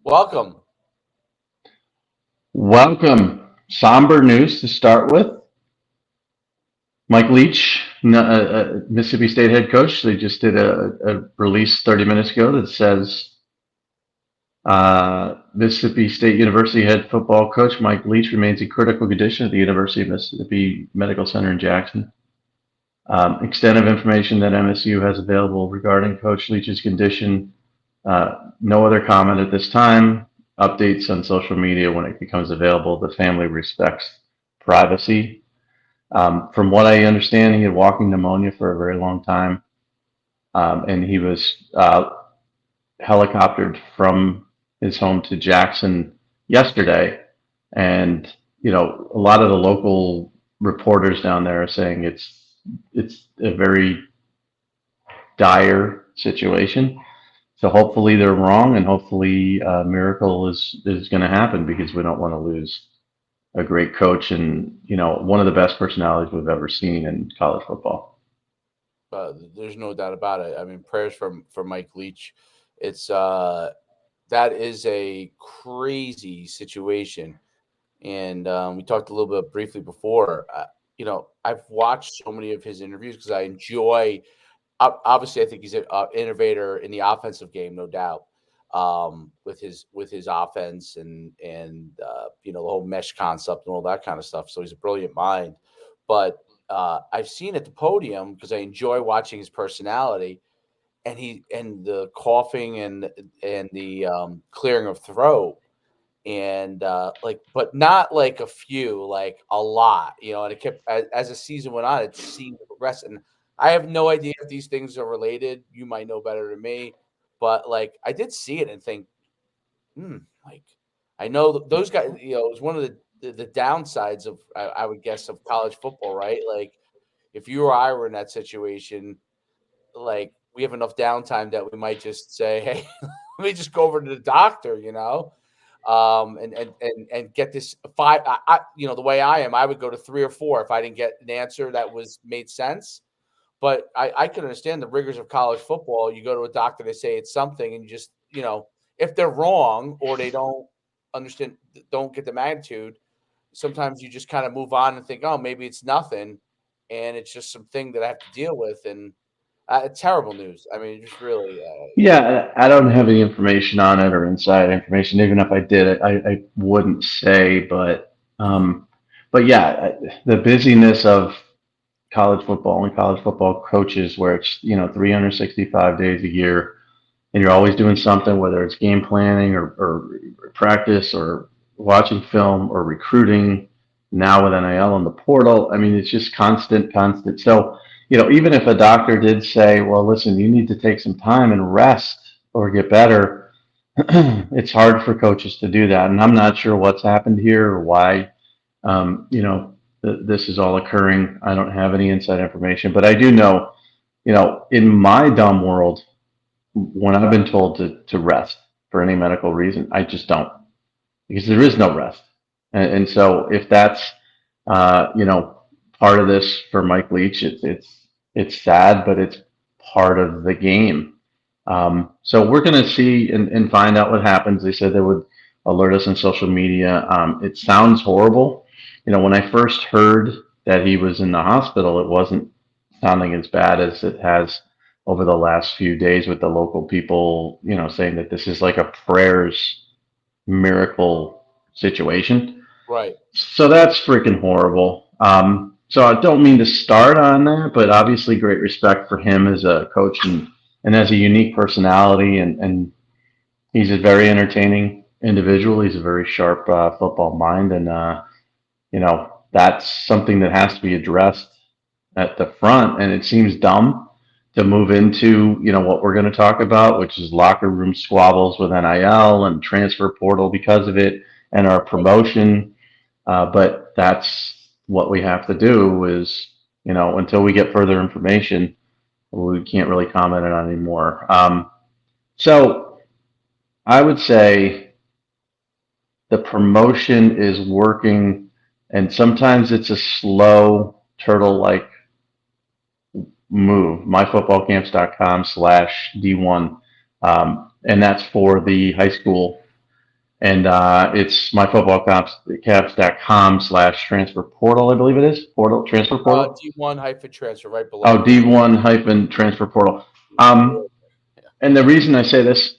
Welcome. Welcome. Somber news to start with. Mike Leach, Mississippi State head coach, they just did a release 30 minutes ago that says Mississippi State University head football coach Mike Leach remains in critical condition at the University of Mississippi Medical Center in Jackson. Extent of information that MSU has available regarding Coach Leach's condition. No other comment at this time. Updates on social media when it becomes available. The family respects privacy. From what I understand, he had walking pneumonia for a very long time, and he was helicoptered from his home to Jackson yesterday. And a lot of the local reporters down there are saying it's a very dire situation. So hopefully they're wrong, and hopefully a miracle is going to happen because we don't want to lose a great coach and one of the best personalities we've ever seen in college football. There's no doubt about it. I mean, prayers for Mike Leach. It's that is a crazy situation, and we talked a little bit briefly before. I've watched so many of his interviews because I enjoy. Obviously, I think he's an innovator in the offensive game, no doubt. With his offense and the whole mesh concept and all that kind of stuff. So he's a brilliant mind. But I've seen at the podium because I enjoy watching his personality and the coughing and the clearing of throat and but not like a few, like a lot, and it kept as the season went on, it seemed to progress. And I have no idea if these things are related. You might know better than me, but like I did see it and think, like I know those guys, it was one of the downsides of I would guess of college football, right? Like if you or I were in that situation, like we have enough downtime that we might just say, "Hey, let me just go over to the doctor," and get this five. The way I am, I would go to three or four if I didn't get an answer that was made sense. But I can understand the rigors of college football. You go to a doctor, they say it's something, and you just if they're wrong or they don't get the magnitude, sometimes you just kind of move on and think, oh, maybe it's nothing, and it's just something that I have to deal with. And it's terrible news. I mean, just really, Yeah, I don't have any information on it or inside information. Even if I did it, I wouldn't say. But yeah, the busyness of college football and college football coaches, where it's 365 days a year, and you're always doing something, whether it's game planning or practice or watching film or recruiting. Now with NIL and the portal, I mean, it's just constant, constant. So even if a doctor did say, well, listen, you need to take some time and rest or get better, it's hard for coaches to do that. And I'm not sure what's happened here or why, this is all occurring. I don't have any inside information, but I do know, in my dumb world, when I've been told to rest for any medical reason, I just don't because there is no rest. And so if that's, part of this for Mike Leach, it's sad, but it's part of the game. So we're going to see and find out what happens. They said they would alert us on social media. It sounds horrible. When I first heard that he was in the hospital, it wasn't sounding as bad as it has over the last few days with the local people, saying that this is like a prayers miracle situation. right. So that's freaking horrible. So I don't mean to start on that, but obviously great respect for him as a coach and as a unique personality, and he's a very entertaining individual. He's a very sharp football mind, and that's something that has to be addressed at the front. And it seems dumb to move into what we're going to talk about, which is locker room squabbles with NIL and transfer portal because of it, and our promotion. But that's what we have to do. Is until we get further information, we can't really comment on it anymore. So I would say the promotion is working, and sometimes it's a slow turtle-like move. myfootballcamps.com/D1, and that's for the high school and it's myfootballcaps.com/transfer portal, I believe it is. Portal, transfer portal. D1 hyphen transfer right below Oh, it. D1 hyphen transfer portal. Yeah. And the reason I say this,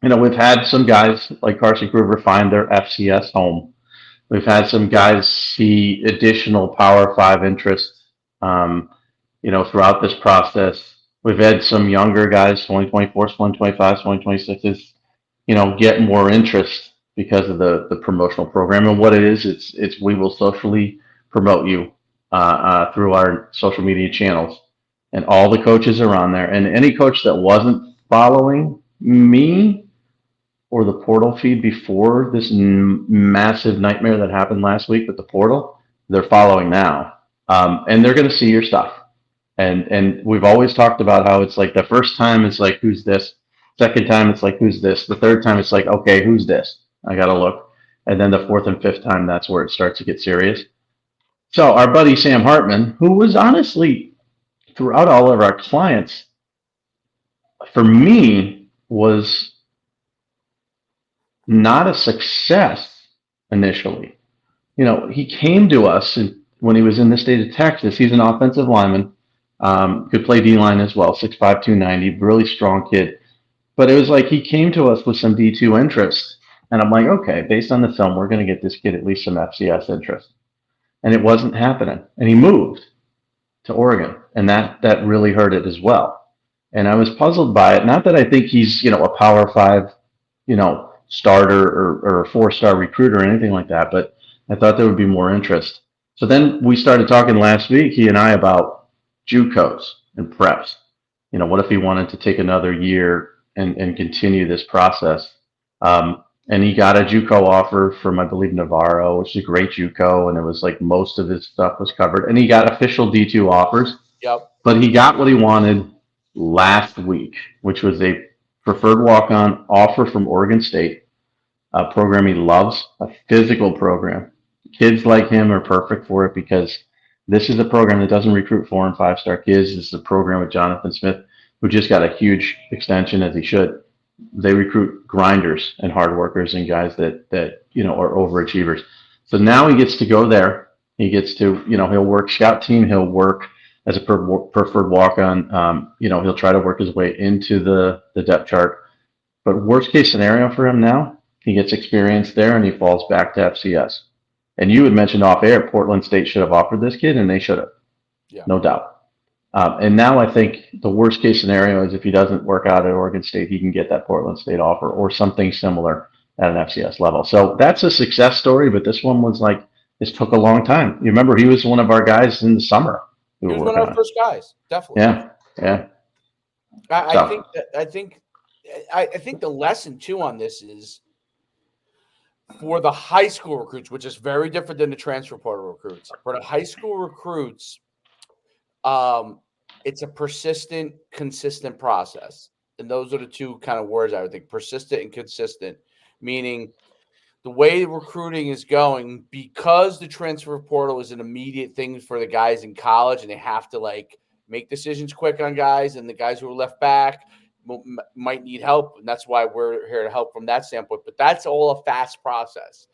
we've had some guys like Carson Kruger find their FCS home. We've had some guys see additional Power Five interest, um, throughout this process. We've had some younger guys, 2024, 2025, 2026s, get more interest because of the promotional program. And what it is, it's we will socially promote you through our social media channels, and all the coaches are on there. And any coach that wasn't following me or the portal feed before this massive nightmare that happened last week with the portal, they're following now, and they're going to see your stuff. And we've always talked about how it's like the first time it's like who's this, second time it's like who's this, the third time it's like okay who's this, I got to look, and then the fourth and fifth time that's where it starts to get serious. So our buddy Sam Hartman, who was honestly throughout all of our clients, for me was not a success initially. He came to us when he was in the state of Texas. He's an offensive lineman, could play D line as well, 6'5", 290, really strong kid. But it was like he came to us with some D2 interest. And I'm like, okay, based on the film, we're going to get this kid at least some FCS interest. And it wasn't happening. And he moved to Oregon, and that really hurt it as well. And I was puzzled by it. Not that I think he's a Power Five, starter or a 4-star recruiter or anything like that, but I thought there would be more interest. So then we started talking last week, he and I, about JUCOs and preps. What if he wanted to take another year and continue this process? And he got a JUCO offer from, I believe, Navarro, which is a great JUCO, and it was like most of his stuff was covered. And he got official D2 offers, Yep. but he got what he wanted last week, which was a preferred walk-on offer from Oregon State, a program he loves, a physical program. Kids like him are perfect for it because this is a program that doesn't recruit 4 and 5 star kids. This is a program with Jonathan Smith, who just got a huge extension, as he should. They recruit grinders and hard workers and guys that are overachievers. So now he gets to go there. He gets to he'll work scout team. He'll work as a preferred walk on. He'll try to work his way into the depth chart. But worst case scenario for him now, he gets experience there and he falls back to FCS. And you had mentioned off air, Portland State should have offered this kid, and they should have, Yeah. no doubt. And now I think the worst case scenario is if he doesn't work out at Oregon State, he can get that Portland State offer or something similar at an FCS level. So that's a success story, but this one was like, this took a long time. You remember he was one of our guys in the summer. He was one of our first guys, definitely. Yeah, yeah. I So, think that I think the lesson too on this is for the high school recruits, which is very different than the transfer portal recruits. For the high school recruits, it's a persistent, consistent process. And those are the two kind of words I would think: persistent and consistent, meaning the way recruiting is going, because the transfer portal is an immediate thing for the guys in college and they have to like make decisions quick on guys, and the guys who are left back might need help. And that's why we're here to help from that standpoint. But that's all a fast process.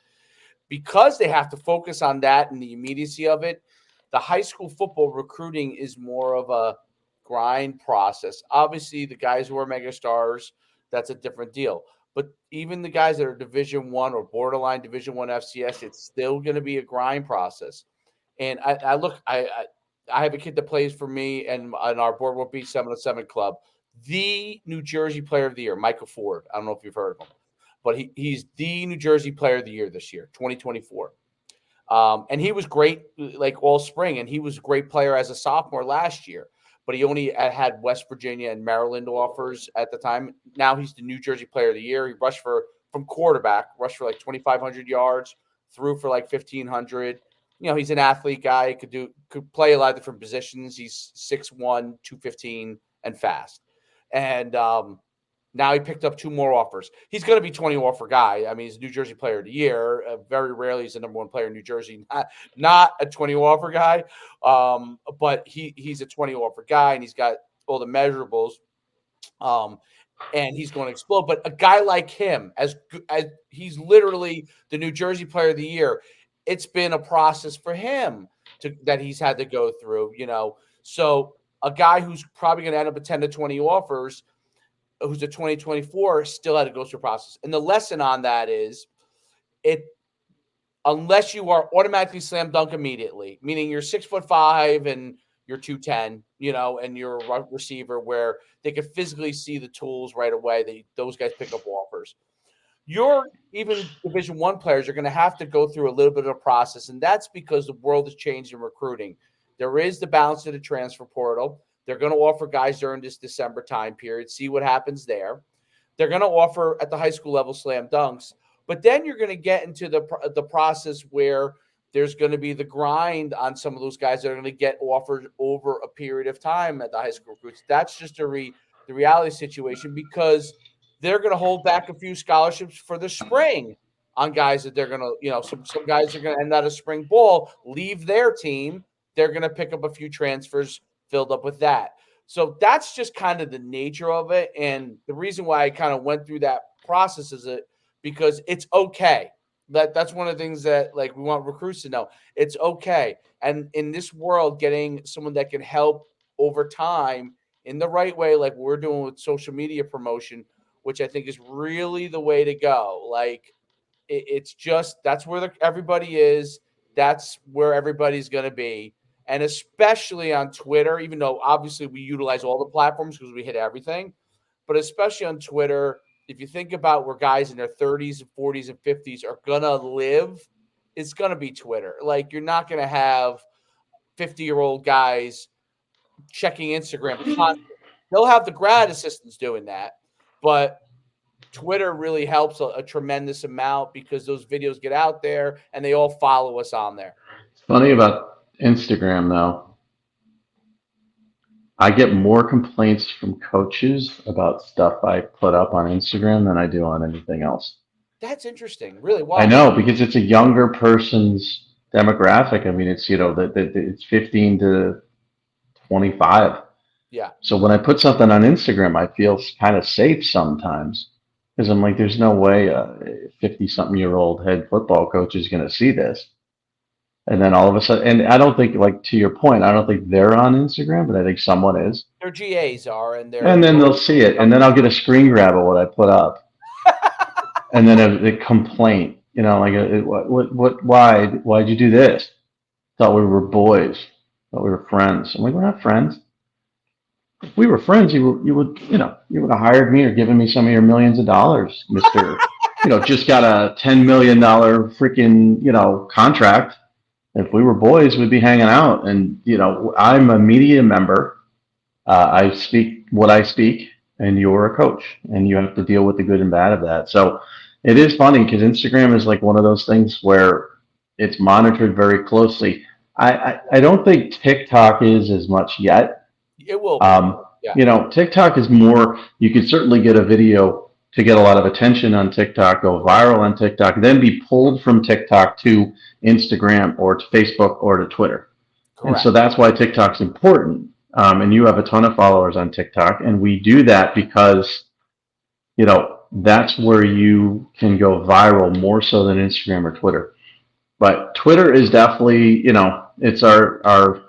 Because they have to focus on that and the immediacy of it, the high school football recruiting is more of a grind process. Obviously, the guys who are mega stars, that's a different deal. But even the guys that are Division One or borderline Division One FCS, it's still going to be a grind process. And I have a kid that plays for me and on our Boardwalk Beach 707 club, the New Jersey Player of the Year, Michael Ford. I don't know if you've heard of him, but he's the New Jersey Player of the Year this year, 2024. And he was great like all spring, and he was a great player as a sophomore last year. But he only had West Virginia and Maryland offers at the time. Now he's the New Jersey Player of the Year. He rushed from quarterback, rushed for like 2,500 yards, threw for like 1,500. He's an athlete guy. Could play a lot of different positions. He's 6'1", 215, and fast. And now he picked up 2 more offers. He's going to be 20 offer guy. I mean, he's New Jersey Player of the Year. Very rarely he's the number 1 player in New Jersey. Not a 20 offer guy, but he's a 20 offer guy, and he's got all the measurables. and he's going to explode. But a guy like him, as he's literally the New Jersey Player of the Year, it's been a process for him that he's had to go through. So a guy who's probably going to end up with 10 to 20 offers, who's a 2024, still had to go through a process. And the lesson on that is it unless you are automatically slam dunk immediately, meaning you're 6'5" and you're 210, and you're a receiver where they can physically see the tools right away. Those guys pick up offers. Your even Division I players are going to have to go through a little bit of a process, and that's because the world has changed in recruiting. There is the balance of the transfer portal. They're going to offer guys during this December time period, see what happens there. They're going to offer at the high school level slam dunks, but then you're going to get into the process where there's going to be the grind on some of those guys that are going to get offered over a period of time at the high school recruits. That's just the reality situation because they're going to hold back a few scholarships for the spring on guys that they're going to, some guys are going to end out of spring ball, leave their team. They're going to pick up a few transfers filled up with that. So that's just kind of the nature of it. And the reason why I kind of went through that process is because it's okay. That's one of the things that like we want recruits to know. It's okay. And in this world, getting someone that can help over time in the right way, like we're doing with social media promotion, which I think is really the way to go. Like it's just that's where everybody is. That's where everybody's going to be. And especially on Twitter, even though obviously we utilize all the platforms because we hit everything, but especially on Twitter, if you think about where guys in their 30s and 40s and 50s are going to live, it's going to be Twitter. Like you're not going to have 50-year-old guys checking Instagram constantly. They'll have the grad assistants doing that, but Twitter really helps a tremendous amount because those videos get out there and they all follow us on there. It's funny about Instagram though. I get more complaints from coaches about stuff I put up on Instagram than I do on anything else. That's interesting. Really? I Why? know because it's a younger person's demographic. I mean, it's that it's 15 to 25. Yeah. So when I put something on Instagram, I feel kind of safe sometimes because I'm like, there's no way a 50-something-year-old head football coach is going to see this. And then all of a sudden, and I don't think, like to your point, I don't think they're on Instagram, but I think someone is. Their GAs are, and And then they'll see it, and then I'll get a screen grab of what I put up, and then a complaint, like why'd you do this? Thought we were boys, thought we were friends. I'm like, we're not friends. If we were friends, you would have hired me or given me some of your millions of dollars, Mister. Just got a $10 million freaking contract. If we were boys, we'd be hanging out. And I'm a media member. I speak what I speak, and you're a coach, and you have to deal with the good and bad of that. So it is funny because Instagram is like one of those things where it's monitored very closely. I don't think TikTok is as much yet. It will be. Yeah. TikTok is more, you can certainly get a video to get a lot of attention on TikTok, go viral on TikTok, then be pulled from TikTok to Instagram or to Facebook or to Twitter. Correct. And so that's why TikTok's important. And you have a ton of followers on TikTok. And we do that because, that's where you can go viral more so than Instagram or Twitter. But Twitter is definitely, it's our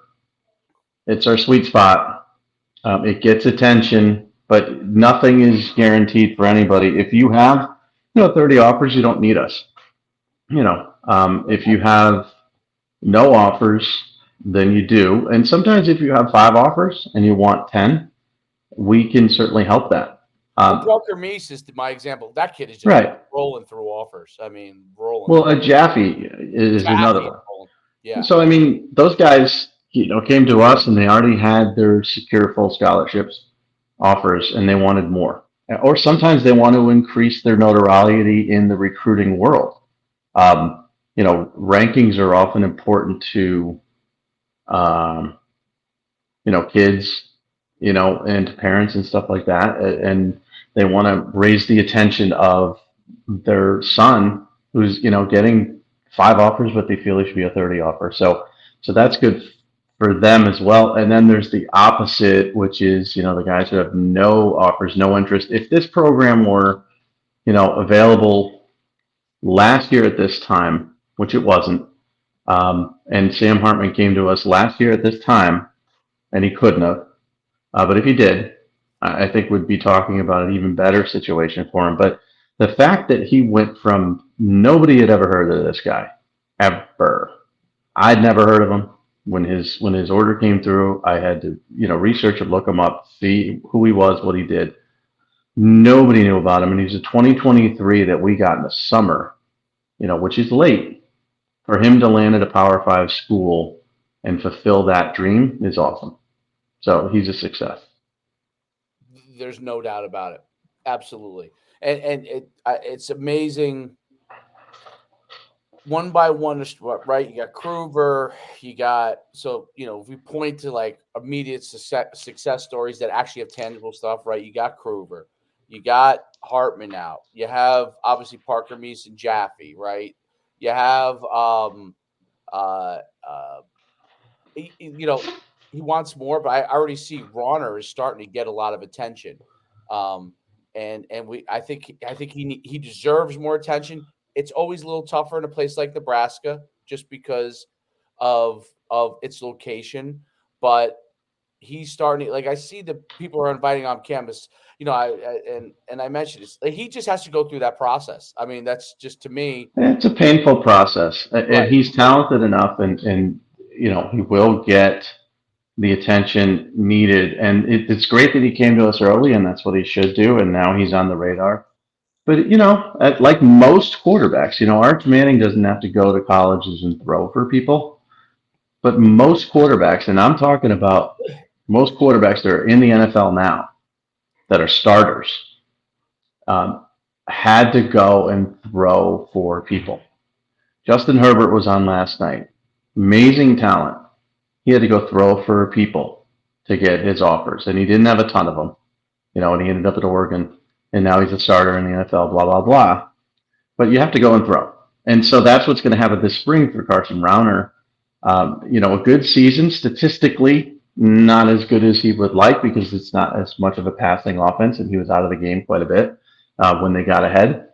sweet spot. It gets attention, but nothing is guaranteed for anybody. If you have, 30 offers, you don't need us. If you have no offers, then you do. And sometimes if you have 5 offers and you want 10, we can certainly help that. Drucker Meese is my example. That kid is just right. rolling through offers. I mean, rolling. Well, a Jaffe is another one. Yeah. So, I mean, those guys, came to us and they already had their secure full scholarships offers and they wanted more. Or sometimes they want to increase their notoriety in the recruiting world. Rankings are often important to, kids, and to parents and stuff like that. And they want to raise the attention of their son who's, getting 5 offers, but they feel it should be a 30 offer. So that's good for them as well. And then there's the opposite, which is, the guys who have no offers, no interest. If this program were, available last year at this time, which it wasn't, and Sam Hartman came to us last year at this time, and he couldn't have. But if he did, I think we'd be talking about an even better situation for him. But the fact that he went from nobody had ever heard of this guy, ever. I'd never heard of him. When his order came through, I had to research and look him up, see who he was, what he did. Nobody knew about him, and he's a 2023 that we got in the summer, which is late. For him to land at a Power Five school and fulfill that dream is awesome. So he's a success. There's no doubt about it. Absolutely. And it's amazing one by one, right? You got Kruger, you got if we point to like immediate success stories that actually have tangible stuff, right? You got Kruger, you got Hartman out, you have obviously Parker Meese and Jaffe, right? You have uh uh he, you know he wants more, but I already see Ronner is starting to get a lot of attention. Um, and I think he deserves more attention. It's always a little tougher in a place like Nebraska just because of its location, but he's starting like I see the people are inviting on campus. And I mentioned this. Like, he just has to go through that process. I mean, that's just to me, It's a painful process, and right? he's talented enough, and he will get the attention needed. And it's great that he came to us early, and that's what he should do. And now he's on the radar. But like most quarterbacks, Arch Manning doesn't have to go to colleges and throw for people. But most quarterbacks, and I'm talking about most quarterbacks that are in the NFL now, that are starters, um, had to go and throw for people. Justin Herbert was on last night. Amazing talent. He had to go throw for people to get his offers, and he didn't have a ton of them. And he ended up at Oregon, and now he's a starter in the NFL. Blah blah blah. But you have to go and throw, and so that's what's going to happen this spring for Carson Rauner. A good season statistically, not as good as he would like because it's not as much of a passing offense, and he was out of the game quite a bit when they got ahead.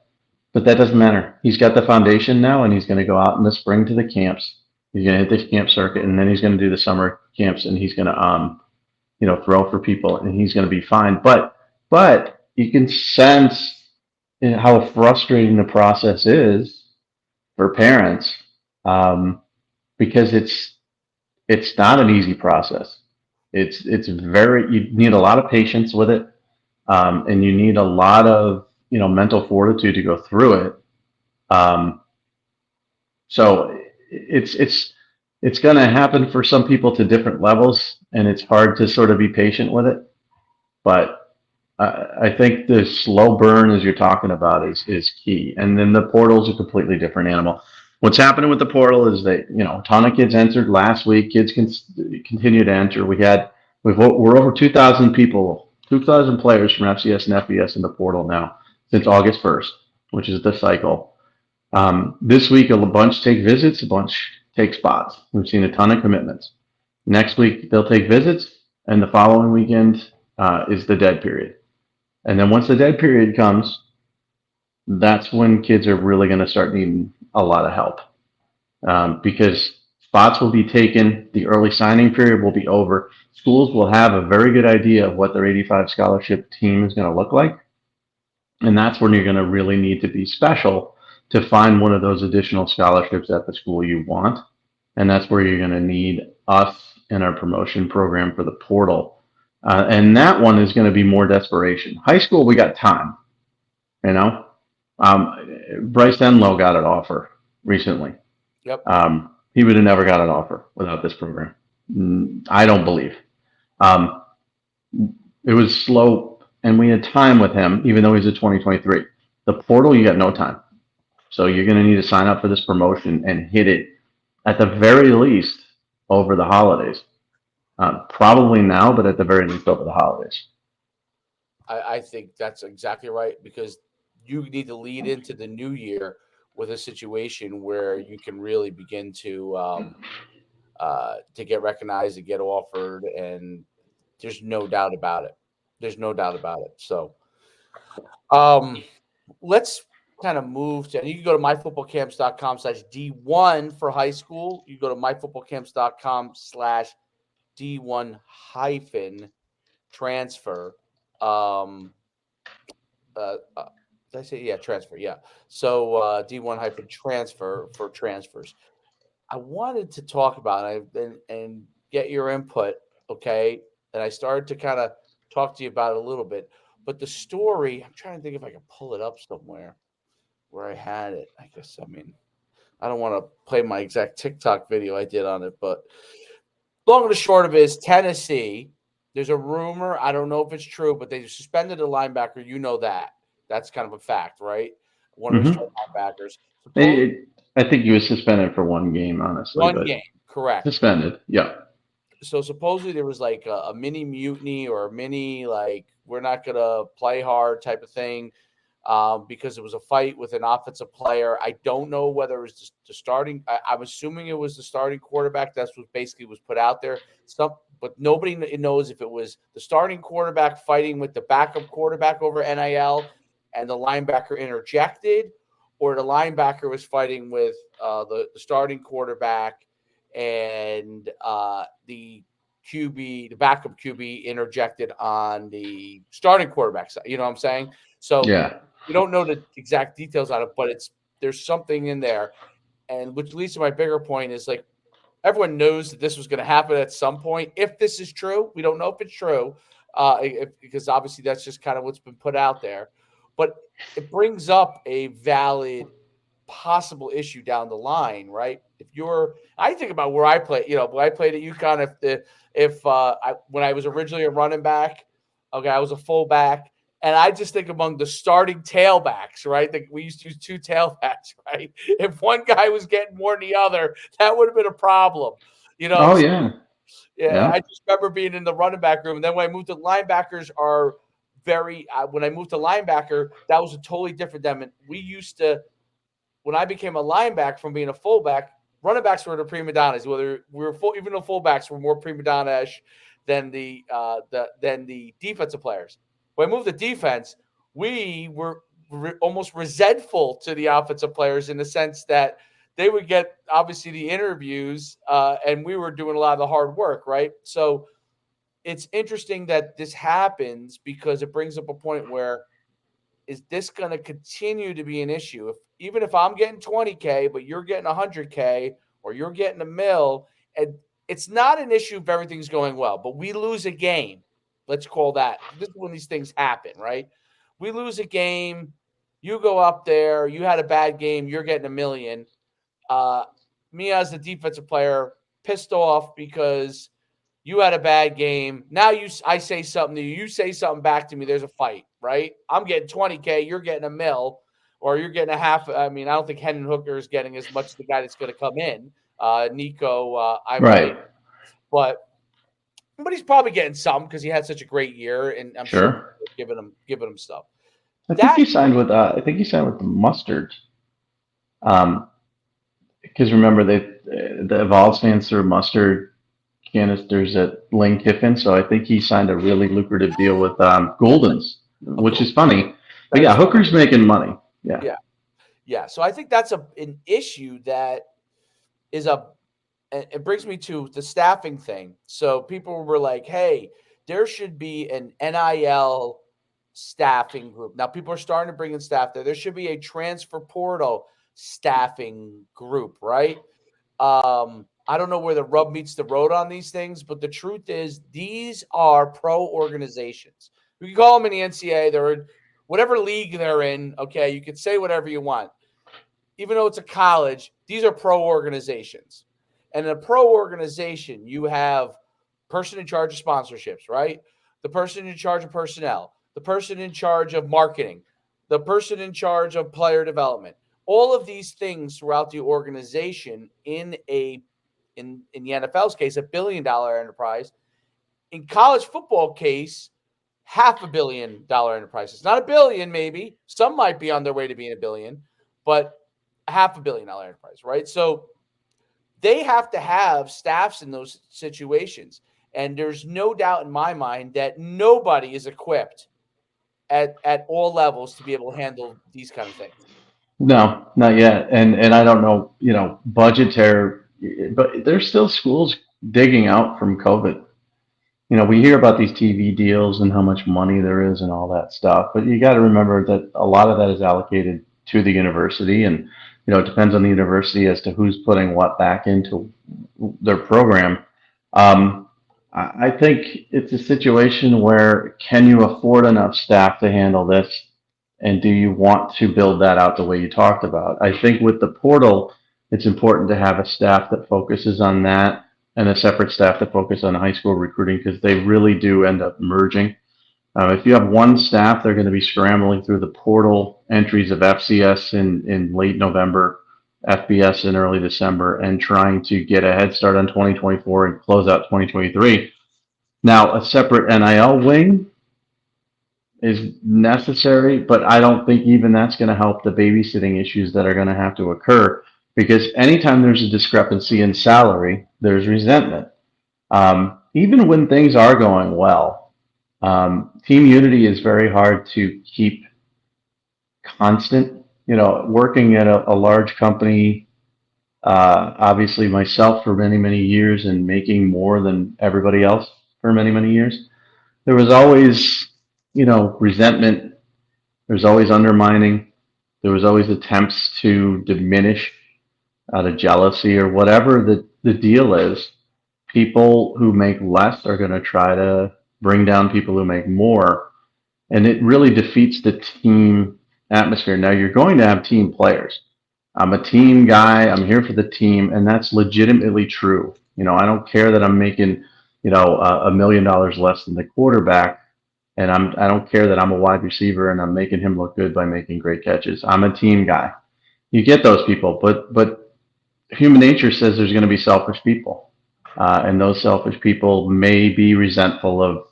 But that doesn't matter. He's got the foundation now, and he's going to go out in the spring to the camps. He's going to hit the camp circuit, and then he's going to do the summer camps, and he's going to, throw for people, and he's going to be fine. But you can sense how frustrating the process is for parents because it's not an easy process. It's very you need a lot of patience with it, and you need a lot of mental fortitude to go through it. Um, so it's going to happen for some people to different levels, and it's hard to sort of be patient with it. But I think the slow burn, as you're talking about, is key. And then the portal's a completely different animal. What's happening with the portal is that a ton of kids entered last week. Kids can continue to enter. We're over 2,000 people, 2,000 players from FCS and FBS in the portal now since August 1st, which is the cycle. This week, a bunch take visits, a bunch take spots. We've seen a ton of commitments. Next week, they'll take visits, and the following weekend is the dead period. And then once the dead period comes, that's when kids are really going to start needing a lot of help because spots will be taken, the early signing period will be over. Schools will have a very good idea of what their 85 scholarship team is going to look like. And that's when you're going to really need to be special to find one of those additional scholarships at the school you want. And that's where you're going to need us in our promotion program for the portal. And that one is going to be more desperation. High school, we got time, you know. Bryce Enlow got an offer recently. Yep. He would have never got an offer without this program. I don't believe. Um, it was slow, and we had time with him, even though he's a 2023. The portal, you got no time. So you're going to need to sign up for this promotion and hit it at the very least over the holidays. Probably now, but at the very least over the holidays. I think that's exactly right because you need to lead into the new year with a situation where you can really begin to to get recognized and get offered, and there's no doubt about it. There's no doubt about it. So, um, let's kind of move to, and you can go to myfootballcamps.com/D1 for high school. You go to myfootballcamps.com/D1 hyphen transfer. Um, did I say, yeah, transfer? Yeah. So, D1 hyphen transfer for transfers. I wanted to talk about it and get your input, okay? And I started to kind of talk to you about it a little bit. But the story, I'm trying to think if I can pull it up somewhere where I had it. I guess, I mean, I don't want to play my exact TikTok video I did on it, but long and the short of it is Tennessee. There's a rumor. I don't know if it's true, but they suspended a linebacker. You know that. That's kind of a fact, right? One of the Hmm. strong linebackers. Suppose I think he was suspended for one game, honestly, one but game, correct. suspended. Yeah. So supposedly there was like a mini mutiny or a mini like we're not gonna play hard type of thing, because it was a fight with an offensive player. I don't know whether it was the starting. I'm assuming it was the starting quarterback. That's what basically was put out there. Some, but nobody knows if it was the starting quarterback fighting with the backup quarterback over NIL, and the linebacker interjected, or the linebacker was fighting with the starting quarterback, and the backup QB interjected on the starting quarterback side. You know what I'm saying? So Yeah. we don't know the exact details on it, but there's something in there. And which leads to my bigger point is like everyone knows that this was going to happen at some point. If this is true, we don't know if it's true, because obviously that's just kind of what's been put out there. But it brings up a valid possible issue down the line, right? If you're, I think about where I play. When I played at UConn, when I was originally a running back, okay, I was a fullback, and I just think among the starting tailbacks, right? We used to use two tailbacks, right? If one guy was getting more than the other, that would have been a problem. Oh So yeah. yeah, I Yeah. just remember being in the running back room. And then when I moved to linebackers, are very. When I moved to linebacker, that was a totally different them. We used to when I became a linebacker from being a fullback, running backs were the prima donnas. Whether we were full, even the fullbacks were more prima donna-ish than the defensive players. When I moved to defense, we were almost resentful to the offensive players in the sense that they would get obviously the interviews, and we were doing a lot of the hard work, right? So it's interesting that this happens because it brings up a point where is this going to continue to be an issue? If even if I'm getting 20K, but you're getting 100K or you're getting a mill, and it's not an issue if everything's going well, but we lose a game. Let's call that. This is when these things happen, right? We lose a game. You go up there. You had a bad game. You're getting a million. Uh, Me as a defensive player, pissed off because you had a bad game. Now I say something to you. You say something back to me. There's a fight, right? I'm getting 20K. You're getting a mill, or you're getting a half. I mean, I don't think Hendon Hooker is getting as much as the guy that's going to come in, Nico. I might, Right. but he's probably getting some because he had such a great year, and I'm sure Sure. giving him stuff. I think That he signed with. I think he signed with the Mustard. Um, because remember the Vols fans threw mustard canisters at Lane Kiffin, so I think he signed a really lucrative deal with Goldens, oh, which cool. is funny. But That yeah, is funny. Hooker's making money. Yeah. Yeah, yeah. So I think that's an issue that is a it brings me to the staffing thing. So people were like, "Hey, there should be an NIL staffing group." Now people are starting to bring in staff there. There should be a transfer portal staffing group, right? I don't know where the rub meets the road on these things, but the truth is these are pro organizations. We can call them in the NCAA. They're in whatever league they're in. Okay, you can say whatever you want, even though it's a college, these are pro organizations. And in a pro organization, you have person in charge of sponsorships, right? The person in charge of personnel, the person in charge of marketing, the person in charge of player development. All of these things throughout the organization in the NFL's case, $1 billion enterprise. In college football case, $500 million enterprises. Not a billion, maybe. Some might be on their way to being a billion, but $500 million enterprise, right? So They have to have staffs in those situations. And there's no doubt in my mind that nobody is equipped at all levels to be able to handle these kind of things. No, not yet. And I don't know, budgetary, but there's still schools digging out from COVID. We hear about these TV deals and how much money there is and all that stuff, but you got to remember that a lot of that is allocated to the university, and it depends on the university as to who's putting what back into their program. Um, I think it's a situation where can you afford enough staff to handle this, and do you want to build that out the way you talked about? I think with the portal, it's important to have a staff that focuses on that and a separate staff that focus on high school recruiting because they really do end up merging. If you have one staff, they're going to be scrambling through the portal entries of FCS in late November, FBS in early December, and trying to get a head start on 2024 and close out 2023. Now, a separate NIL wing is necessary, but I don't think even that's going to help the babysitting issues that are going to have to occur because anytime there's a discrepancy in salary, there's resentment. Even when things are going well, team unity is very hard to keep constant. Working at a large company, obviously myself for many, many years and making more than everybody else for many, many years, there was always, resentment. There's always undermining. There was always attempts to diminish out of jealousy or whatever the deal is. People who make less are going to try to bring down people who make more. And it really defeats the team atmosphere. Now, you're going to have team players. I'm a team guy. I'm here for the team. And that's legitimately true. I don't care that I'm making, $1 million less than the quarterback. And I don't care that I'm a wide receiver and I'm making him look good by making great catches. I'm a team guy. You get those people, but human nature says there's going to be selfish people, and those selfish people may be resentful of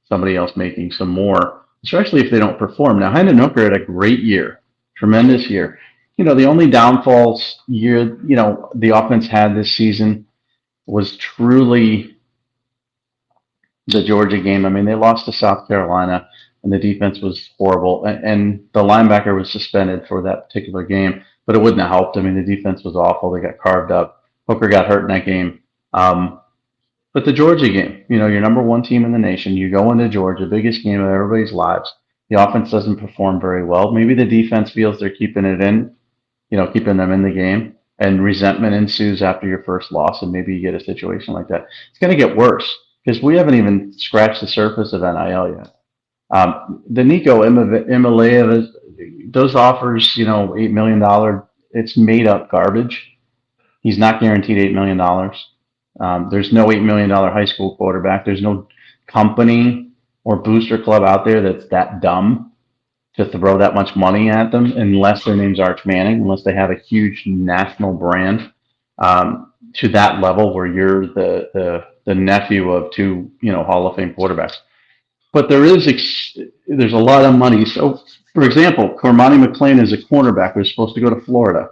somebody else making some more, especially if they don't perform. Now, Hendon Hooker had a great year, tremendous year. The only downfalls year the offense had this season was truly the Georgia game. I mean, they lost to South Carolina, and the defense was horrible, and the linebacker was suspended for that particular game. But it wouldn't have helped. I mean, the defense was awful. They got carved up. Hooker got hurt in that game. But the Georgia game, your number one team in the nation, you go into Georgia, biggest game of everybody's lives. The offense doesn't perform very well. Maybe the defense feels they're keeping it in, keeping them in the game, and resentment ensues after your first loss, and maybe you get a situation like that. It's going to get worse because we haven't even scratched the surface of NIL yet. The Nico Imalea, those offers, $8 million, it's made up garbage. He's not guaranteed $8 million. There's no $8 million high school quarterback. There's no company or booster club out there that's that dumb to throw that much money at them unless their name's Arch Manning, unless they have a huge national brand to that level where you're the nephew of two Hall of Fame quarterbacks. But there's a lot of money. So, for example, Cormani McClain is a cornerback who was supposed to go to Florida.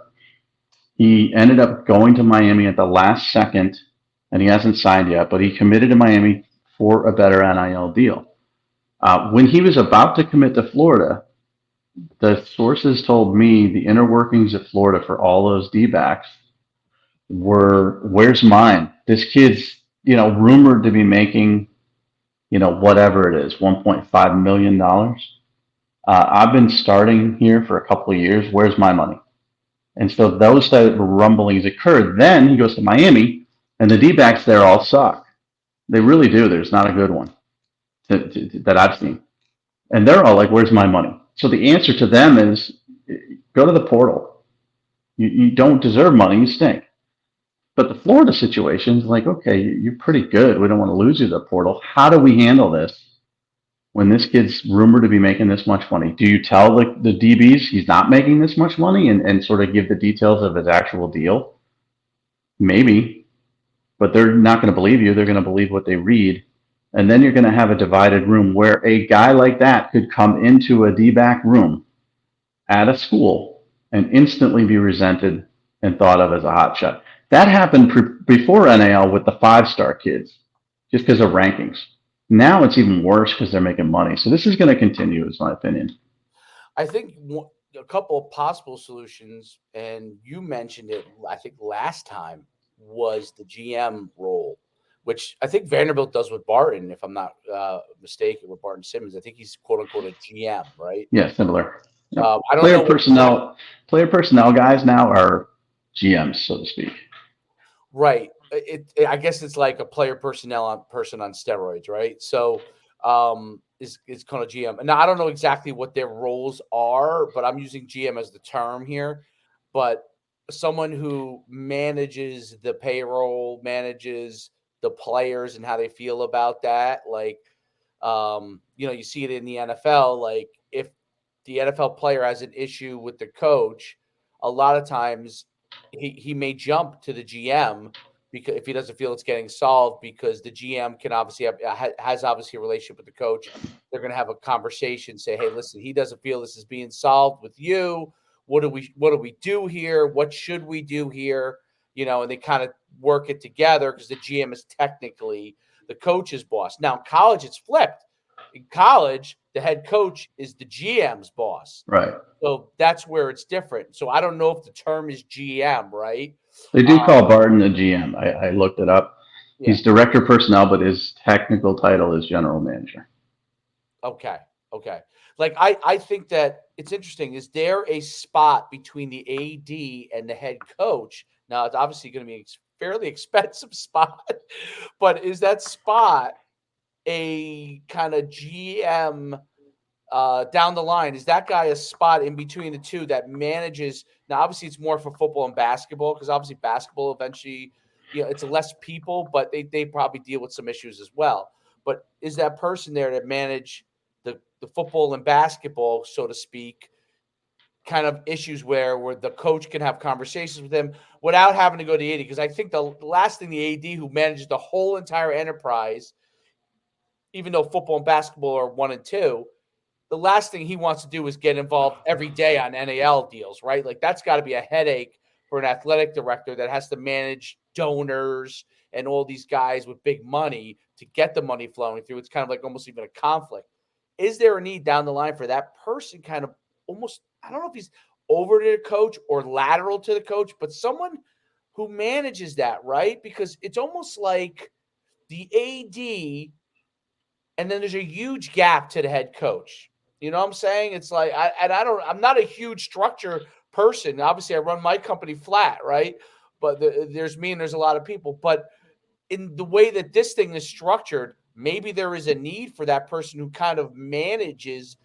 He ended up going to Miami at the last second, and he hasn't signed yet, but he committed to Miami for a better NIL deal. When he was about to commit to Florida, the sources told me the inner workings of Florida for all those D-backs were, where's mine? This kid's, rumored to be making, whatever it is, $1.5 million. I've been starting here for a couple of years. Where's my money? And so those type of rumblings occurred. Then he goes to Miami, and the D-backs there all suck. They really do. There's not a good one that I've seen. And they're all like, where's my money? So the answer to them is go to the portal. You don't deserve money. You stink. But the Florida situation is like, okay, you're pretty good. We don't want to lose you to the portal. How do we handle this when this kid's rumored to be making this much money? Do you tell the DBs he's not making this much money and sort of give the details of his actual deal? Maybe, but they're not going to believe you. They're going to believe what they read. And then you're going to have a divided room where a guy like that could come into a D-back room at a school and instantly be resented and thought of as a hotshot. That happened before NAL with the 5-star kids, just because of rankings. Now it's even worse because they're making money. So this is going to continue, is my opinion. I think a couple of possible solutions, and you mentioned it, I think last time, was the GM role, which I think Vanderbilt does with Barton, if I'm not mistaken, with Barton Simmons. I think he's quote unquote a GM, right? Yeah, similar. Yep. I don't know what. Player personnel guys now are GMs, so to speak. Right. I guess it's like a player personnel on person on steroids, right? So is called a GM. Now I don't know exactly what their roles are, but I'm using GM as the term here. But someone who manages the payroll, manages the players and how they feel about that. Like you see it in the NFL, like if the NFL player has an issue with the coach, a lot of times he may jump to the GM because if he doesn't feel it's getting solved, because the GM can obviously has obviously a relationship with the coach. They're going to have a conversation, say, "Hey, listen, he doesn't feel this is being solved with you. What do we do here? What should we do here?" And they kind of work it together because the GM is technically the coach's boss. Now, in college, it's flipped. In college, the head coach is the GM's boss. Right. So that's where it's different. So I don't know if the term is GM, right? They do Um, call Barton a GM. I looked it up. yeah. He's director of personnel, but his technical title is general manager. Okay. Okay. Like I think that it's interesting. Is there a spot between the AD and the head coach? Now it's obviously going to be a fairly expensive spot, but is that spot a kind of GM down the line? Is that guy a spot in between the two that manages? Now, obviously, it's more for football and basketball because obviously basketball eventually, it's less people, but they probably deal with some issues as well. But is that person there to manage the football and basketball, so to speak, kind of issues where the coach can have conversations with him without having to go to the AD? Because I think the last thing the AD who manages the whole entire enterprise, even though football and basketball are one and two, the last thing he wants to do is get involved every day on NAL deals, right? Like that's got to be a headache for an athletic director that has to manage donors and all these guys with big money to get the money flowing through. It's kind of like almost even a conflict. Is there a need down the line for that person kind of almost, I don't know if he's over to the coach or lateral to the coach, but someone who manages that, right? Because it's almost like the AD and then there's a huge gap to the head coach. You know what I'm saying? It's like I'm not a huge structure person. Obviously, I run my company flat, right? But there's me and there's a lot of people. But in the way that this thing is structured, maybe there is a need for that person who kind of manages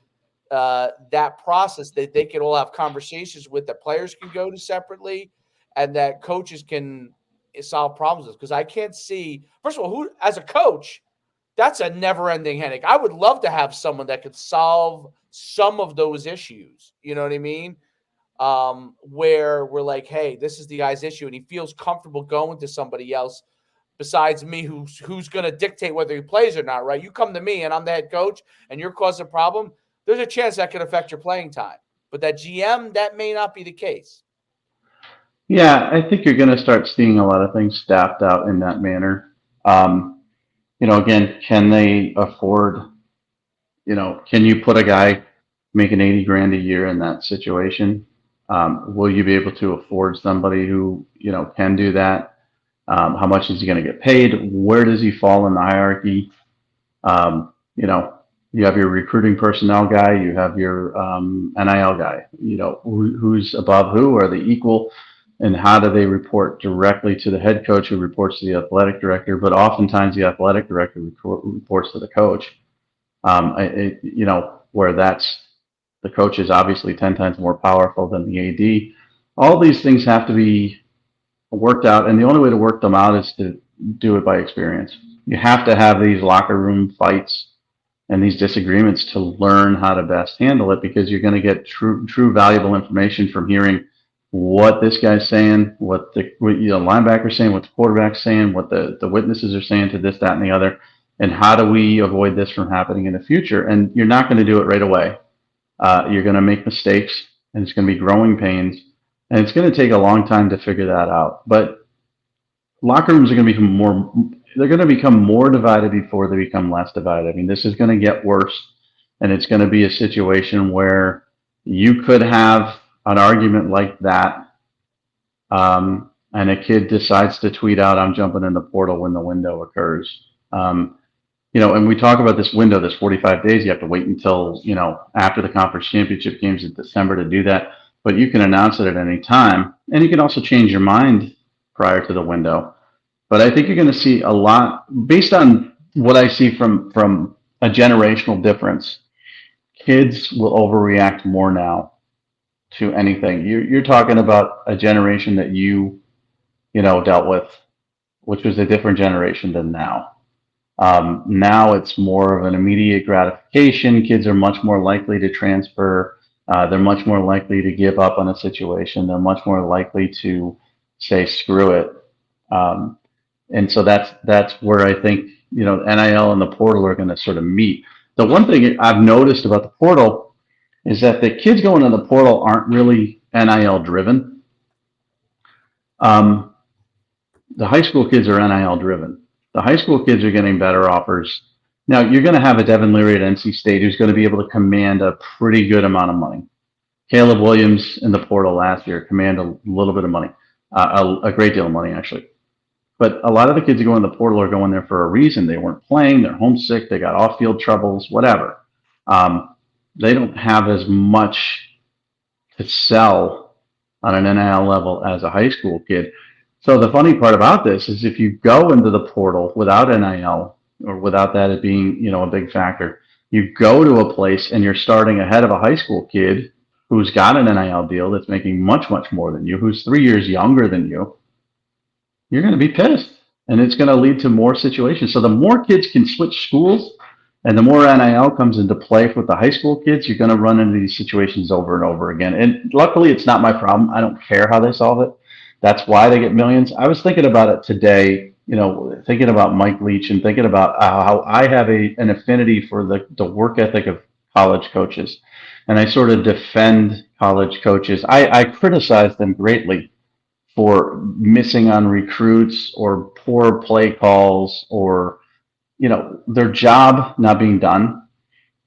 that process that they can all have conversations with, that players can go to separately, and that coaches can solve problems with. Because I can't see, first of all, who as a coach, that's a never-ending headache. I would love to have someone that could solve some of those issues. You know what I mean? Where we're like, hey, this is the guy's issue, and he feels comfortable going to somebody else besides me, who's going to dictate whether he plays or not. Right? You come to me, and I'm the head coach, and you're causing a problem. There's a chance that could affect your playing time. But that GM, that may not be the case. Yeah, I think you're going to start seeing a lot of things staffed out in that manner. Again, can they afford, can you put a guy making 80 grand a year in that situation? Will you be able to afford somebody who, can do that? How much is he going to get paid? Where does he fall in the hierarchy? You have your recruiting personnel guy, you have your NIL guy. Who's above who? Are they equal? And how do they report directly to the head coach, who reports to the athletic director? But oftentimes the athletic director reports to the coach. Where that's the coach is obviously 10 times more powerful than the AD. All these things have to be worked out, and the only way to work them out is to do it by experience. You have to have these locker room fights and these disagreements to learn how to best handle it, because you're going to get true valuable information from hearing what this guy's saying, what the linebacker's saying, what the quarterback's saying, what the witnesses are saying to this, that, and the other, and how do we avoid this from happening in the future. And you're not going to do it right away. You're going to make mistakes, and it's going to be growing pains, and it's going to take a long time to figure that out. But locker rooms are going to become more. They're going to become more divided before they become less divided. I mean, this is going to get worse, and it's going to be a situation where you could have an argument like that, and a kid decides to tweet out, "I'm jumping in the portal" when the window occurs. And we talk about this window, this 45 days. You have to wait until after the conference championship games in December to do that. But you can announce it at any time, and you can also change your mind prior to the window. But I think you're going to see a lot based on what I see from a generational difference. Kids will overreact more now to anything. You're talking about a generation that dealt with, which was a different generation than now. Now it's more of an immediate gratification. Kids are much more likely to transfer. They're much more likely to give up on a situation. They're much more likely to say screw it. Um, and so that's where I think NIL and the portal are going to sort of meet. The one thing I've noticed about the portal is that the kids going in the portal aren't really NIL driven. Um, the high school kids are NIL driven. The high school kids are getting better offers. Now you're going to have a Devin Leary at NC State who's going to be able to command a pretty good amount of money. Caleb Williams in the portal last year command a little bit of money, a great deal of money actually. But a lot of the kids who go in the portal are going there for a reason. They weren't playing. They're homesick. They got off-field troubles, whatever. They don't have as much to sell on an NIL level as a high school kid. So the funny part about this is if you go into the portal without NIL or without that as being, a big factor, you go to a place and you're starting ahead of a high school kid who's got an NIL deal that's making much, much more than you, who's 3 years younger than you're going to be pissed. And it's going to lead to more situations. So the more kids can switch schools and the more NIL comes into play with the high school kids, you're going to run into these situations over and over again. And luckily, it's not my problem. I don't care how they solve it. That's why they get millions. I was thinking about it today, thinking about Mike Leach and thinking about how I have an affinity for the work ethic of college coaches. And I sort of defend college coaches. I criticize them greatly for missing on recruits or poor play calls or their job not being done,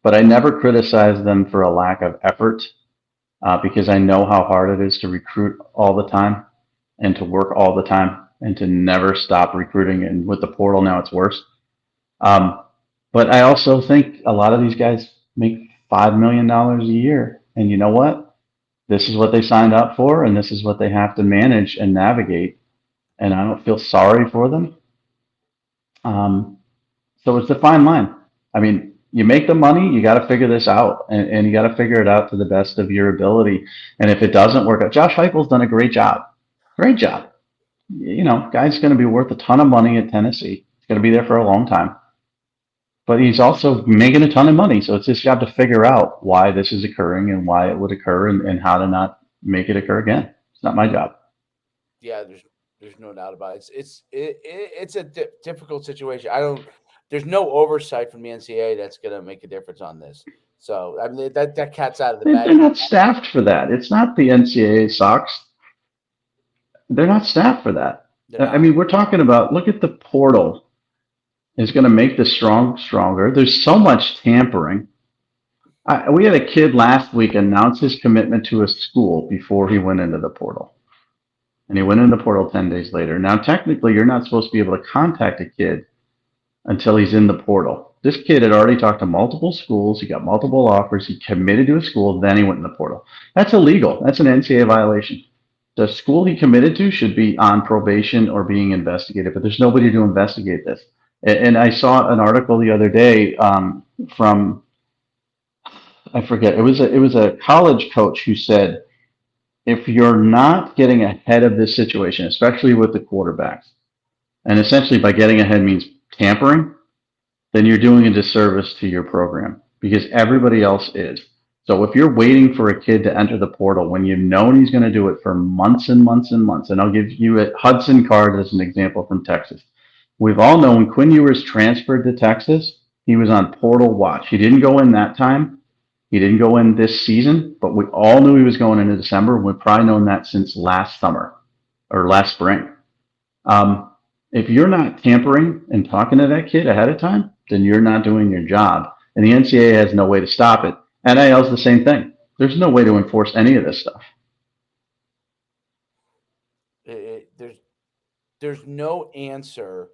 but I never criticize them for a lack of effort because I know how hard it is to recruit all the time and to work all the time and to never stop recruiting. And with the portal now, it's worse. But I also think a lot of these guys make $5 million a year. And you know what? This is what they signed up for, and this is what they have to manage and navigate. And I don't feel sorry for them. So it's a fine line. I mean, you make the money, you got to figure this out, and you got to figure it out to the best of your ability. And if it doesn't work out, Josh Heupel's done a great job. Great job. Guy's going to be worth a ton of money at Tennessee. He's going to be there for a long time. But he's also making a ton of money. So it's his job to figure out why this is occurring and why it would occur and how to not make it occur again. It's not my job. Yeah, there's no doubt about it. It's a difficult situation. There's no oversight from the NCAA that's going to make a difference on this. So I mean that cat's out of the bag. They're not staffed for that. It's not the NCAA socks. They're not staffed for that. I mean, we're talking about, look at the portal. Is going to make the stronger. There's so much tampering. We had a kid last week announce his commitment to a school before he went into the portal. And he went into the portal 10 days later. Now, technically, you're not supposed to be able to contact a kid until he's in the portal. This kid had already talked to multiple schools. He got multiple offers. He committed to a school. Then he went in the portal. That's illegal. That's an NCAA violation. The school he committed to should be on probation or being investigated, but there's nobody to investigate this. And I saw an article the other day from, I forget, it was a college coach who said, if you're not getting ahead of this situation, especially with the quarterbacks, and essentially by getting ahead means tampering, then you're doing a disservice to your program because everybody else is. So if you're waiting for a kid to enter the portal when you've known he's going to do it for months and months and months, and I'll give you Hudson Card as an example from Texas. We've all known when Quinn Ewers transferred to Texas, he was on portal watch. He didn't go in that time. He didn't go in this season, but we all knew he was going into December. We've probably known that since last summer or last spring. If you're not tampering and talking to that kid ahead of time, then you're not doing your job. And the NCAA has no way to stop it. NIL is the same thing. There's no way to enforce any of this stuff. There's no answer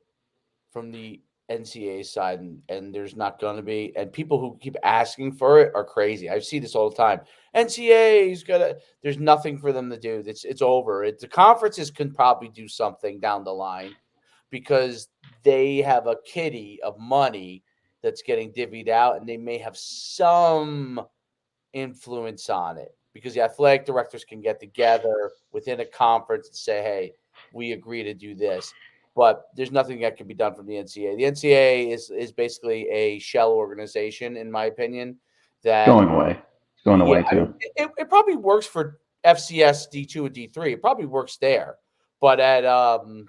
from the NCAA side, and there's not going to be. And people who keep asking for it are crazy. I see this all the time. NCAA's got to. There's nothing for them to do. It's over. The conferences can probably do something down the line because they have a kitty of money that's getting divvied out, and they may have some influence on it because the athletic directors can get together within a conference and say, "Hey, we agree to do this." But there's nothing that can be done from the NCAA. The NCAA is basically a shell organization, in my opinion. It's That going away. It's going yeah, away I mean, too. it probably works for FCS D2 and D3. It probably works there, but at the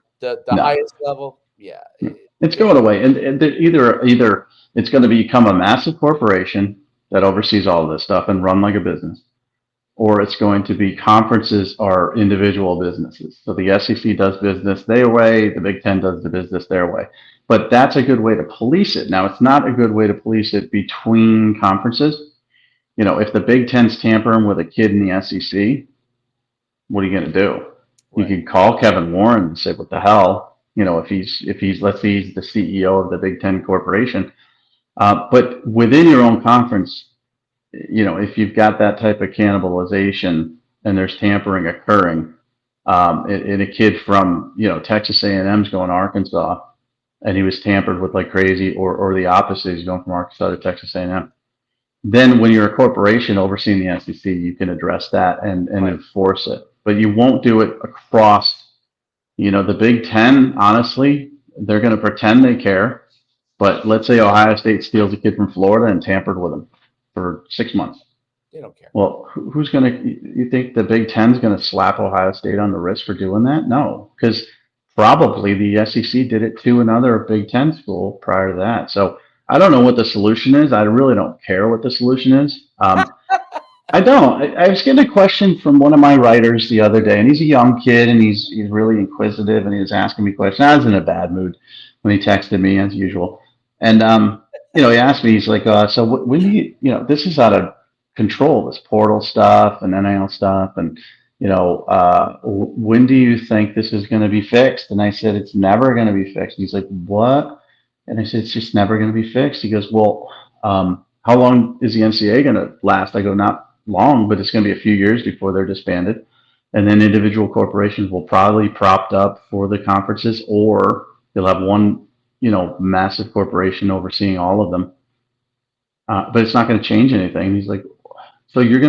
No, highest level, yeah, it's it, going away. And either it's going to become a massive corporation that oversees all of this stuff and run like a business, or it's going to be conferences or individual businesses. So the SEC does business their way, the Big Ten does the business their way. But that's a good way to police it. Now, it's not a good way to police it between conferences. If the Big Ten's tampering with a kid in the SEC, what are you going to do? You right. can call Kevin Warren and say, "What the hell?" If he's let's say he's the CEO of the Big Ten corporation, but within your own conference, if you've got that type of cannibalization and there's tampering occurring, and a kid from Texas A&M's going to Arkansas, and he was tampered with like crazy, or the opposite, he's going from Arkansas to Texas A&M. Then, when you're a corporation overseeing the SEC, you can address that and Right. enforce it. But you won't do it across. The Big Ten. Honestly, they're going to pretend they care. But let's say Ohio State steals a kid from Florida and tampered with him for 6 months. They don't care. Well, who's going to? You think the Big Ten's going to slap Ohio State on the wrist for doing that? No, because probably the SEC did it to another Big Ten school prior to that. So I don't know what the solution is. I really don't care what the solution is. I don't. I was getting a question from one of my writers the other day, and he's a young kid, and he's really inquisitive, and he was asking me questions. I was in a bad mood when he texted me as usual, and he asked me, he's like, "So when do this is out of control, this portal stuff and NIL stuff, and when do you think this is going to be fixed?" And I said, "It's never going to be fixed." And he's like, "What?" And I said, "It's just never going to be fixed." He goes, "Well, how long is the NCAA going to last?" I go, "Not long, but it's going to be a few years before they're disbanded. And then individual corporations will probably propped up for the conferences, or you'll have one, massive corporation overseeing all of them. But it's not going to change anything." And he's like, "So you're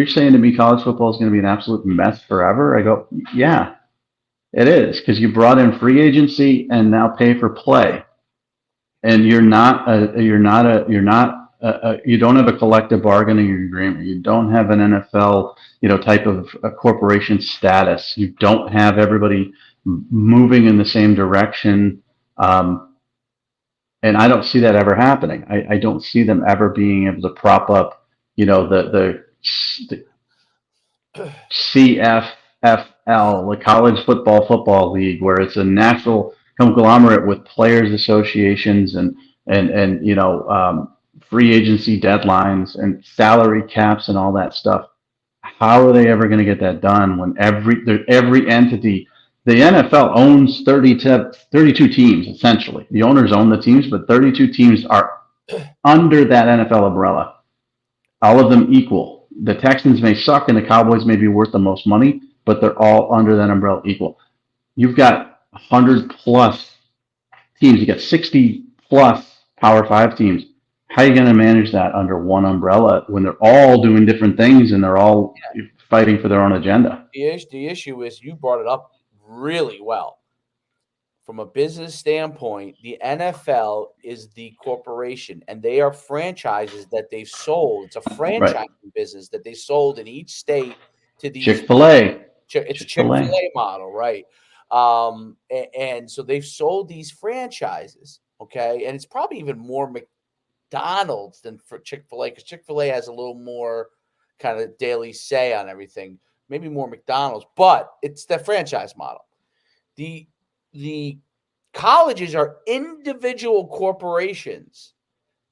saying to me college football is going to be an absolute mess forever?" I go, "Yeah, it is, because you brought in free agency and now pay for play, and you don't have a collective bargaining agreement. You don't have an NFL, type of a corporation status. You don't have everybody moving in the same direction. And I don't see that ever happening. I don't see them ever being able to prop up, the CFFL, the College Football League, where it's a national conglomerate with players associations and free agency deadlines and salary caps and all that stuff. How are they ever going to get that done when every entity, the NFL owns 32 teams essentially. The owners own the teams, but 32 teams are under that NFL umbrella, all of them equal. The Texans may suck and the Cowboys may be worth the most money, but they're all under that umbrella equal. You've got 100 plus teams. You got 60 plus Power Five teams. How are you going to manage that under one umbrella when they're all doing different things and they're all fighting for their own agenda? The issue is you brought it up really well. From a business standpoint, the NFL is the corporation and they are franchises that they've sold. It's a Right. franchising business that they sold in each state to these. Chick fil A. It's a Chick fil A. Chick-fil-A model, right? And so they've sold these franchises, okay? And it's probably even more McDonald's than for Chick-fil-A because Chick-fil-A has a little more kind of daily say on everything, maybe more McDonald's, but it's the franchise model. The the Colleges are individual corporations.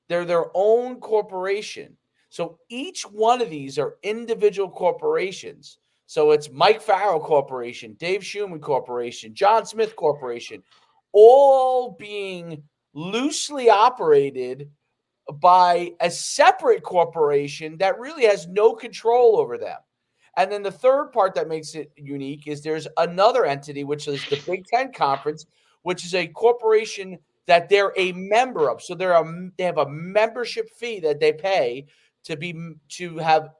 They're their own corporation. So each one of these are individual corporations. So it's Mike Farrell Corporation, Dave Schuman Corporation, John Smith Corporation, all being loosely operated by a separate corporation that really has no control over them. And then the third part that makes it unique is there's another entity, which is the Big Ten Conference, which is a corporation that they're a member of. So they have a membership fee that they pay to have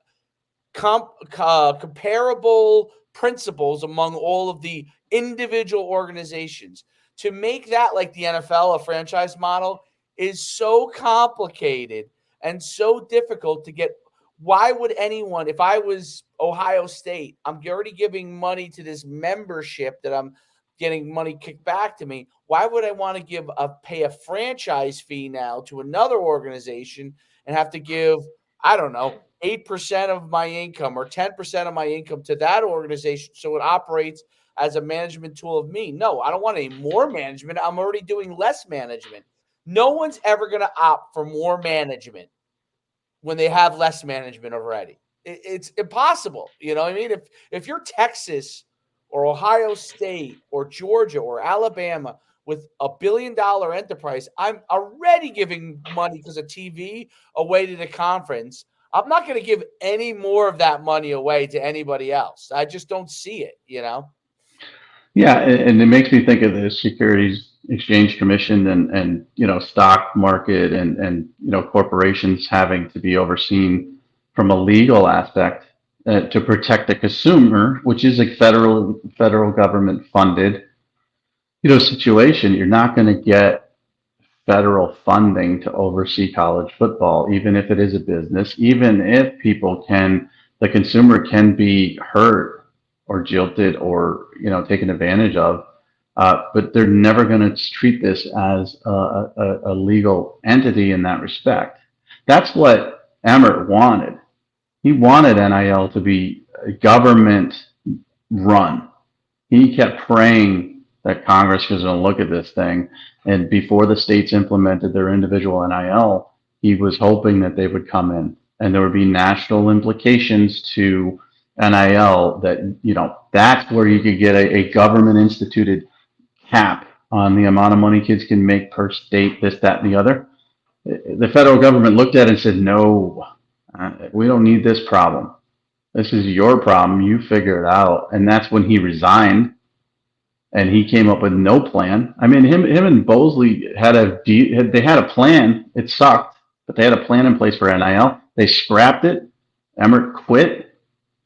comparable principles among all of the individual organizations. To make that like the NFL, a franchise model, is so complicated and so difficult to get. Why would anyone, if I was Ohio State, I'm already giving money to this membership that I'm getting money kicked back to me. Why would I want to pay a franchise fee now to another organization and have to give, I don't know, 8% of my income or 10% of my income to that organization so it operates as a management tool of me? No, I don't want any more management. I'm already doing less management. No one's ever going to opt for more management when they have less management already. It's impossible. You know what I mean? If you're Texas or Ohio State or Georgia or Alabama with $1 billion enterprise, I'm already giving money because of TV away to the conference. I'm not going to give any more of that money away to anybody else. I just don't see it, you know? Yeah, and it makes me think of the Securities Exchange Commission and stock market and corporations having to be overseen from a legal aspect to protect the consumer, which is a federal government funded situation. You're not going to get federal funding to oversee college football, even if it is a business, even if the consumer can be hurt or jilted or taken advantage of. But they're never going to treat this as a legal entity in that respect. That's what Emmert wanted. He wanted NIL to be government run. He kept praying that Congress was going to look at this thing. And before the states implemented their individual NIL, he was hoping that they would come in and there would be national implications to NIL that's where you could get a government instituted cap on the amount of money kids can make per state, this, that, and the other. The federal government looked at it and said, no, we don't need this problem. This is your problem. You figure it out. And that's when he resigned and he came up with no plan. I mean, him and Bosley had a plan. It sucked, but they had a plan in place for NIL. They scrapped it. Emmert quit.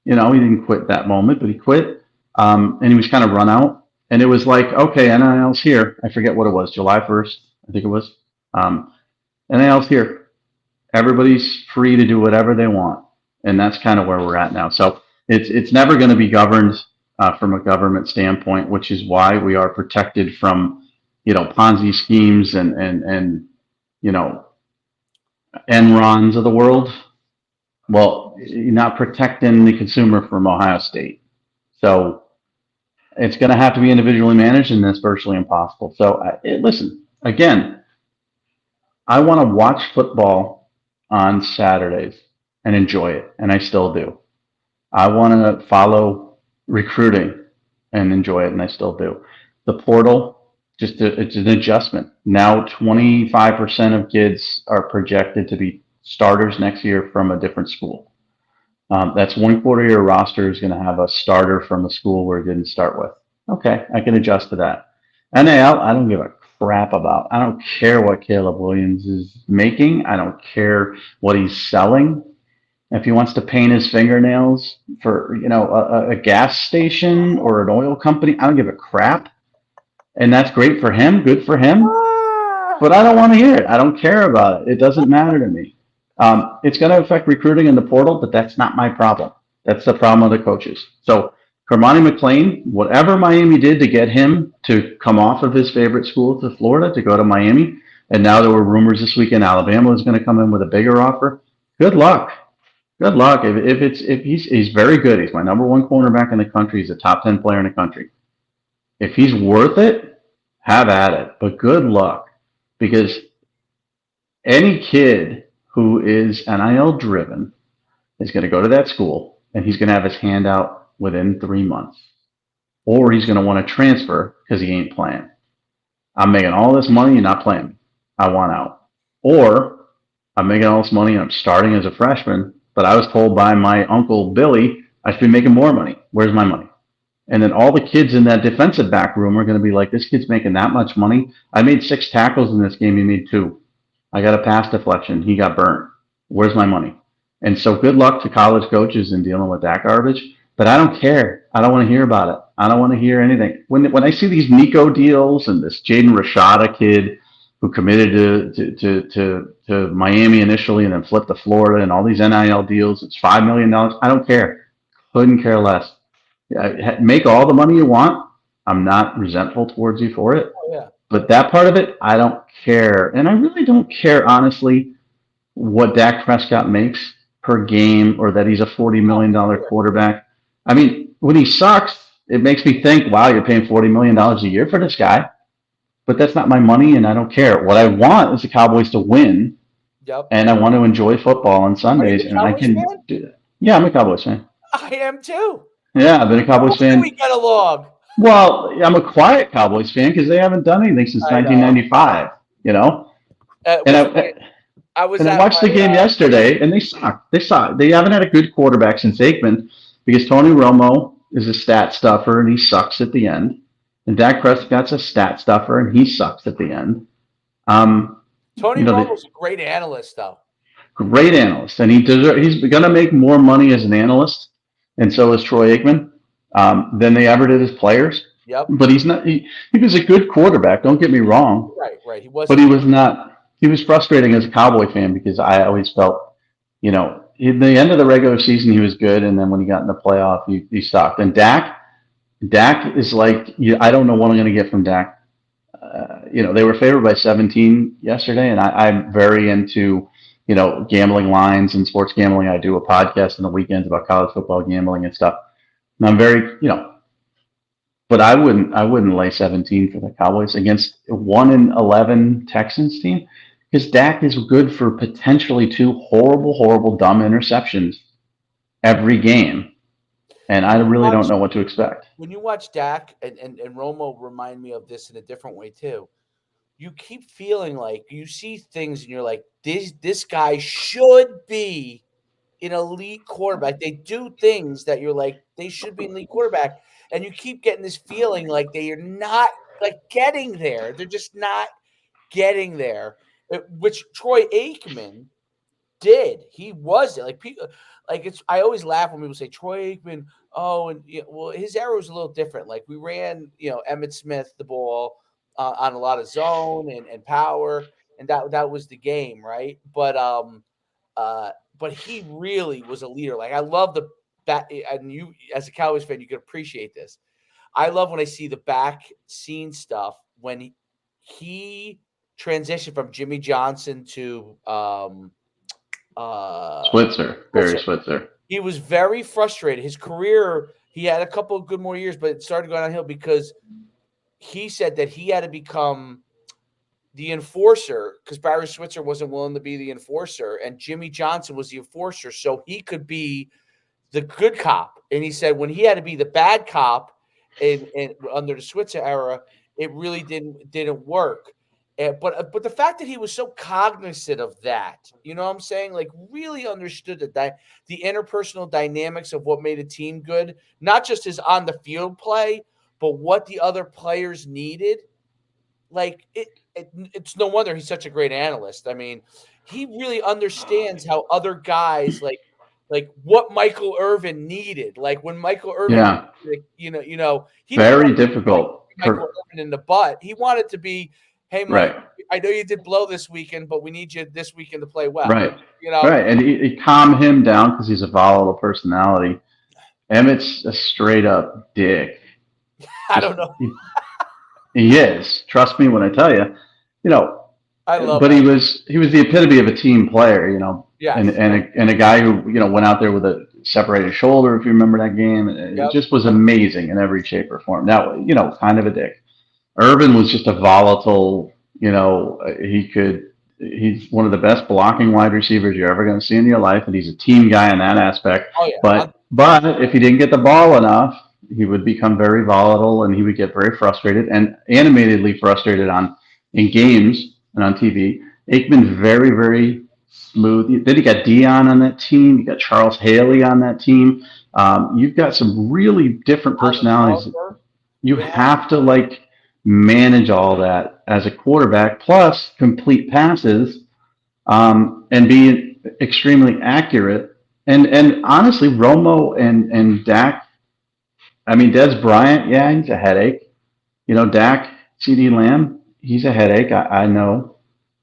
He didn't quit that moment, but he quit. And he was kind of run out. And it was like, okay, NIL's here. I forget what it was, July 1st, I think it was. NIL's here. Everybody's free to do whatever they want. And that's kind of where we're at now. So it's never going to be governed from a government standpoint, which is why we are protected from, Ponzi schemes and Enrons of the world. Well, you're not protecting the consumer from Ohio State. So it's going to have to be individually managed, and that's virtually impossible. So listen, again, I want to watch football on Saturdays and enjoy it, and I still do. I want to follow recruiting and enjoy it, and I still do. The portal, it's an adjustment. Now 25% of kids are projected to be starters next year from a different school. That's 1/4 of your roster is going to have a starter from a school where it didn't start with. Okay, I can adjust to that. NAL, I don't give a crap about. I don't care what Caleb Williams is making. I don't care what he's selling. If he wants to paint his fingernails for a gas station or an oil company, I don't give a crap. And that's great for him, good for him. But I don't want to hear it. I don't care about it. It doesn't matter to me. It's going to affect recruiting in the portal, but that's not my problem. That's the problem of the coaches. So Cormani McLean, whatever Miami did to get him to come off of his favorite school to Florida to go to Miami, and now there were rumors this weekend Alabama is going to come in with a bigger offer. Good luck. Good luck. If he's very good. He's my number one cornerback in the country. He's a top 10 player in the country. If he's worth it, have at it, but good luck because any kid who is NIL driven is going to go to that school and he's going to have his hand out within 3 months, or he's going to want to transfer because he ain't playing. I'm making all this money and not playing. I want out. Or I'm making all this money and I'm starting as a freshman, but I was told by my uncle Billy I should be making more money. Where's my money? And then all the kids in that defensive back room are going to be like, this kid's making that much money. I made 6 tackles in this game. He made 2. I got a pass deflection. He got burnt. Where's my money? And so good luck to college coaches in dealing with that garbage. But I don't care. I don't want to hear about it. I don't want to hear anything. When I see these Nico deals and this Jaden Rashada kid who committed to Miami initially and then flipped to Florida and all these NIL deals, it's $5 million. I don't care. Couldn't care less. Make all the money you want. I'm not resentful towards you for it. Oh, yeah. But that part of it, I don't care. And I really don't care, honestly, what Dak Prescott makes per game or that he's a $40 million quarterback. I mean, when he sucks, it makes me think, wow, you're paying $40 million a year for this guy. But that's not my money, and I don't care. What I want is the Cowboys to win, and I want to enjoy football on Sundays, and I can do that. Yeah, I'm a Cowboys fan. I am too. Yeah, I've been a Cowboys fan. We get along. Well, I'm a quiet Cowboys fan because they haven't done anything since 1995. You know, I watched the game yesterday, and they suck. They suck. They haven't had a good quarterback since Aikman because Tony Romo is a stat stuffer and he sucks at the end, and Dak Prescott's a stat stuffer and he sucks at the end. Tony Romo's a great analyst, though. Great analyst, and he's going to make more money as an analyst, and so is Troy Aikman. Than they ever did as players. Yep. But he's not. He was a good quarterback. Don't get me wrong. Right. He was. But he was not. He was frustrating as a Cowboy fan because I always felt, in the end of the regular season he was good, and then when he got in the playoff he sucked. And Dak is like, I don't know what I'm going to get from Dak. They were favored by 17 yesterday, and I'm very into gambling lines and sports gambling. I do a podcast on the weekends about college football gambling and stuff. And I'm very, but I wouldn't lay 17 for the Cowboys against a 1-11 Texans team because Dak is good for potentially 2 horrible, dumb interceptions every game. And I really don't know what to expect. When you watch Dak and Romo remind me of this in a different way too, you keep feeling like you see things and you're like, this guy should be an elite quarterback. They do things that you're like, they should be an elite quarterback. And you keep getting this feeling like they are not getting there. They're just not getting there, which Troy Aikman did. He was people I always laugh when people say Troy Aikman. Oh, and well, his era was a little different. Like we ran, Emmitt Smith the ball on a lot of zone and power, and that was the game, right? But he really was a leader. Like I love the back, and you as a Cowboys fan, you can appreciate this. I love when I see the back scene stuff when he transitioned from Jimmy Johnson to Barry Switzer. He was very frustrated. His career, he had a couple of good more years, but it started going downhill because he said that he had to become the enforcer because Barry Switzer wasn't willing to be the enforcer, and Jimmy Johnson was the enforcer, so he could be the good cop. And he said when he had to be the bad cop and under the Switzer era, it really didn't work. But the fact that he was so cognizant of that, you know what I'm saying? Like really understood the interpersonal dynamics of what made a team good, not just his on the field play, but what the other players needed. Like it's no wonder he's such a great analyst. I mean, he really understands how other guys like what Michael Irvin needed. Like when Michael Irvin, he very difficult. Michael Irvin in the butt. He wanted to be, hey, Mike, I know you did blow this weekend, but we need you this weekend to play well. Right. Right. And he calmed him down because he's a volatile personality. Emmett's a straight up dick. I don't know. He is. Trust me when I tell you. I love. But he was the epitome of a team player. Yeah. And a guy who went out there with a separated shoulder. If you remember that game, it just was amazing in every shape or form. Now kind of a dick. Irvin was just a volatile, he's one of the best blocking wide receivers you're ever going to see in your life, and he's a team guy in that aspect. Oh yeah, But if he didn't get the ball enough, he would become very volatile, and he would get very frustrated and animatedly frustrated in games and on TV. Aikman's very, very smooth. Then you got Dion on that team. You got Charles Haley on that team. You've got some really different Alvin personalities. Harper. You Yeah. have to manage all that as a quarterback, plus complete passes, and be extremely accurate. And honestly, Romo and Dak. I mean, Des Bryant, yeah, he's a headache. Dak, C.D. Lamb, he's a headache. I know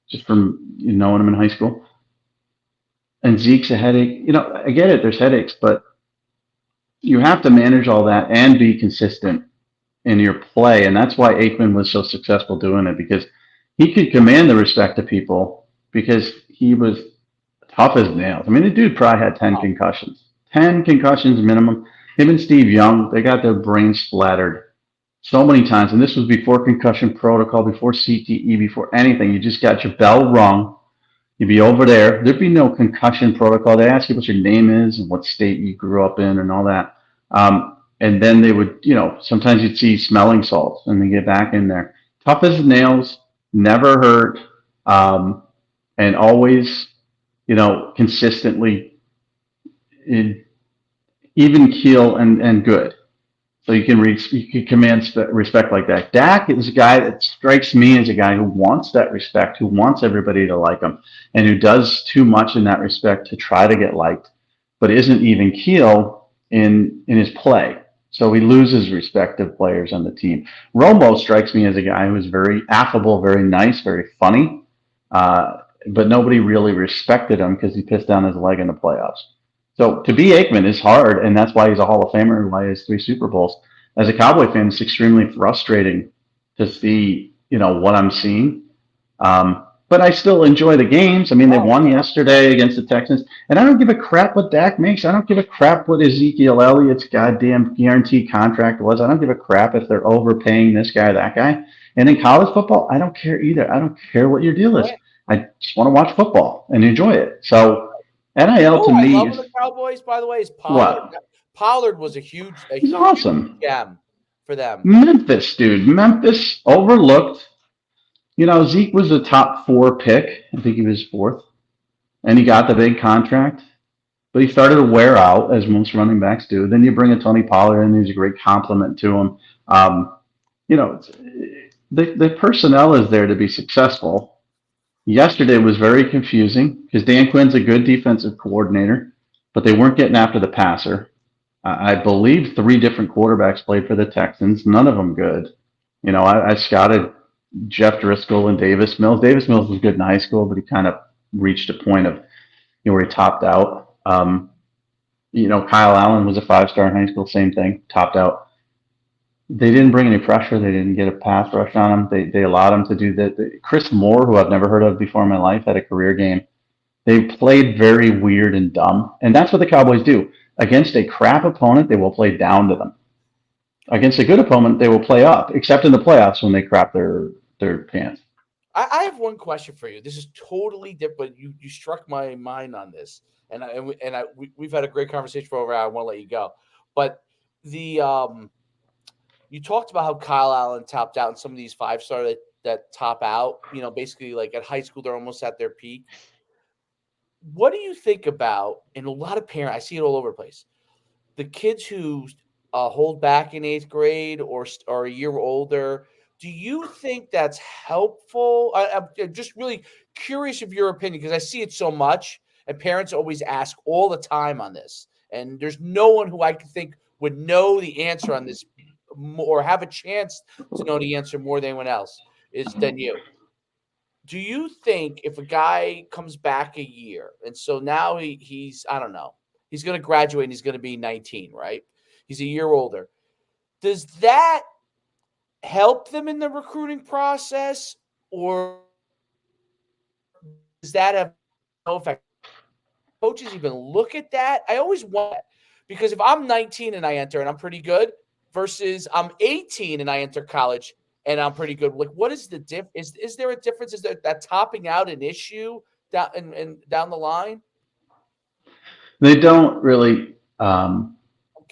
just from knowing him in high school. And Zeke's a headache. I get it. There's headaches, but you have to manage all that and be consistent in your play. And that's why Aikman was so successful doing it, because he could command the respect of people because he was tough as nails. I mean, the dude probably had 10 concussions, 10 concussions minimum. Him and Steve Young, they got their brains splattered so many times. And this was before concussion protocol, before CTE, before anything. You just got your bell rung. You'd be over there. There'd be no concussion protocol. They ask you what your name is and what state you grew up in and all that. And then they would, sometimes you'd see smelling salts and they get back in there. Tough as nails, never hurt, and always, consistently even keel and good. So you can command respect like that. Dak is a guy that strikes me as a guy who wants that respect, who wants everybody to like him, and who does too much in that respect to try to get liked, but isn't even keel in his play. So he loses respect of players on the team. Romo strikes me as a guy who is very affable, very nice, very funny, but nobody really respected him because he pissed down his leg in the playoffs. So to be Aikman is hard, and that's why he's a Hall of Famer and why he has 3 Super Bowls. As a Cowboy fan, it's extremely frustrating to see, what I'm seeing. But I still enjoy the games. I mean, they won yesterday against the Texans, and I don't give a crap what Dak makes. I don't give a crap what Ezekiel Elliott's goddamn guaranteed contract was. I don't give a crap if they're overpaying this guy or that guy. And in college football, I don't care either. I don't care what your deal is. I just want to watch football and enjoy it. So NIL to I me love is the Cowboys, by the way, is Pollard. what? Pollard was a He's huge awesome. gem for them. Memphis, dude. Memphis overlooked. Zeke was a top 4 pick. I think he was fourth. And he got the big contract. But he started to wear out, as most running backs do. Then you bring a Tony Pollard in, who's a great compliment to him. You know, the personnel is there to be successful. Yesterday was very confusing because Dan Quinn's a good defensive coordinator, but they weren't getting after the passer. I believe 3 different quarterbacks played for the Texans, none of them good. I scouted Jeff Driscoll and Davis Mills. Davis Mills was good in high school, but he kind of reached a point of where he topped out. Kyle Allen was a 5-star in high school, same thing, topped out. They didn't bring any pressure. They didn't get a pass rush on him. They allowed him to do that. Chris Moore, who I've never heard of before in my life, had a career game. They played very weird and dumb, and that's what the Cowboys do. Against a crap opponent, they will play down to them. Against a good opponent, they will play up, except in the playoffs when they crap their pants. I have one question for you. This is totally different. You struck my mind on this, we've had a great conversation for over an hour. I want to let you go, but the you talked about how Kyle Allen topped out, and some of these 5-star that top out. Basically like at high school, they're almost at their peak. What do you think about? And a lot of parents, I see it all over the place. The kids who hold back in 8th grade or are a year older. Do you think that's helpful? I'm just really curious of your opinion because I see it so much, and parents always ask all the time on this. And there's no one who I can think would know the answer on this or have a chance to know the answer more than anyone else than you. Do you think if a guy comes back a year and so now he's I don't know, he's going to graduate and he's going to be 19, right? He's a year older. Does that help them in the recruiting process, or does that have no effect? Coaches even look at that? I always want that because if I'm 19 and I enter and I'm pretty good versus I'm 18 and I enter college and I'm pretty good. Like, what is the is there a difference? Is there that topping out an issue down and down the line? They don't really. I'm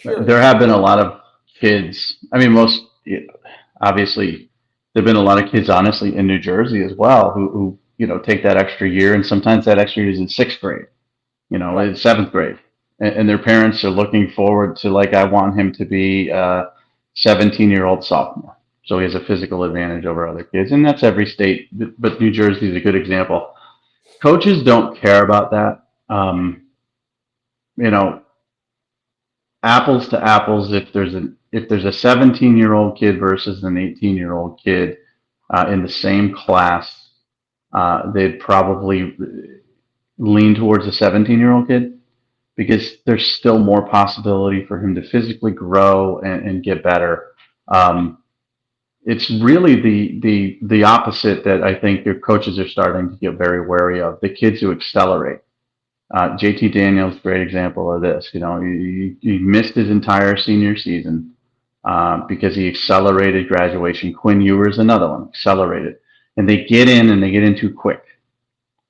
There curious. have been a lot of kids. I mean, obviously, there've been a lot of kids, honestly, in New Jersey as well, who take that extra year, and sometimes that extra year is in sixth grade, Right. in seventh grade, and their parents are looking forward to, like, I want him to be a 17-year-old sophomore, so he has a physical advantage over other kids, and that's every state, but New Jersey is a good example. Coaches don't care about that. You know, apples to apples, if there's a 17-year-old kid versus an 18-year-old kid in the same class, they'd probably lean towards a 17-year-old kid because there's still more possibility for him to physically grow and get better. Um, it's really the opposite that I think your coaches are starting to get very wary of. The kids who accelerate. JT Daniels, great example of this. He missed his entire senior season because he accelerated graduation. Quinn Ewers, another one, accelerated. And they get in and they get in too quick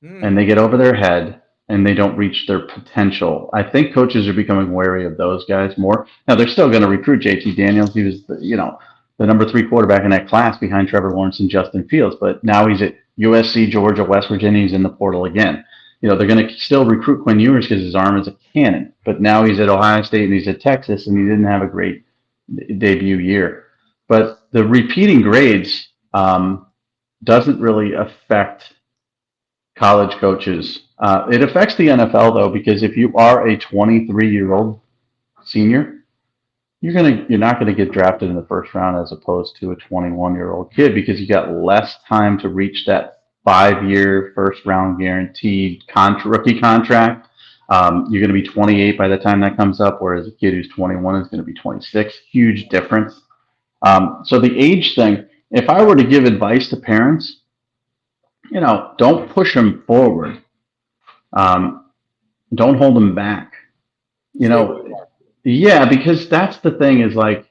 and they Hmm. get over their head and they don't reach their potential. I think coaches are becoming wary of those guys more. Now they're still going to recruit JT Daniels. He was, the number three quarterback in that class behind Trevor Lawrence and Justin Fields. But now he's at USC, Georgia, West Virginia. He's in the portal again. They're going to still recruit Quinn Ewers because his arm is a cannon. But now he's at Ohio State and he's at Texas, and he didn't have a great debut year. But the repeating grades doesn't really affect college coaches. It affects the NFL though, because if you are a 23-year-old senior, you're not gonna get drafted in the first round as opposed to a 21-year-old kid because you got less time to reach that 5-year first round guaranteed rookie contract. You're going to be 28 by the time that comes up, whereas a kid who's 21 is going to be 26. Huge difference. So the age thing, if I were to give advice to parents, don't push them forward. Um, don't hold them back. You Stay where know, you are. yeah, because that's the thing is like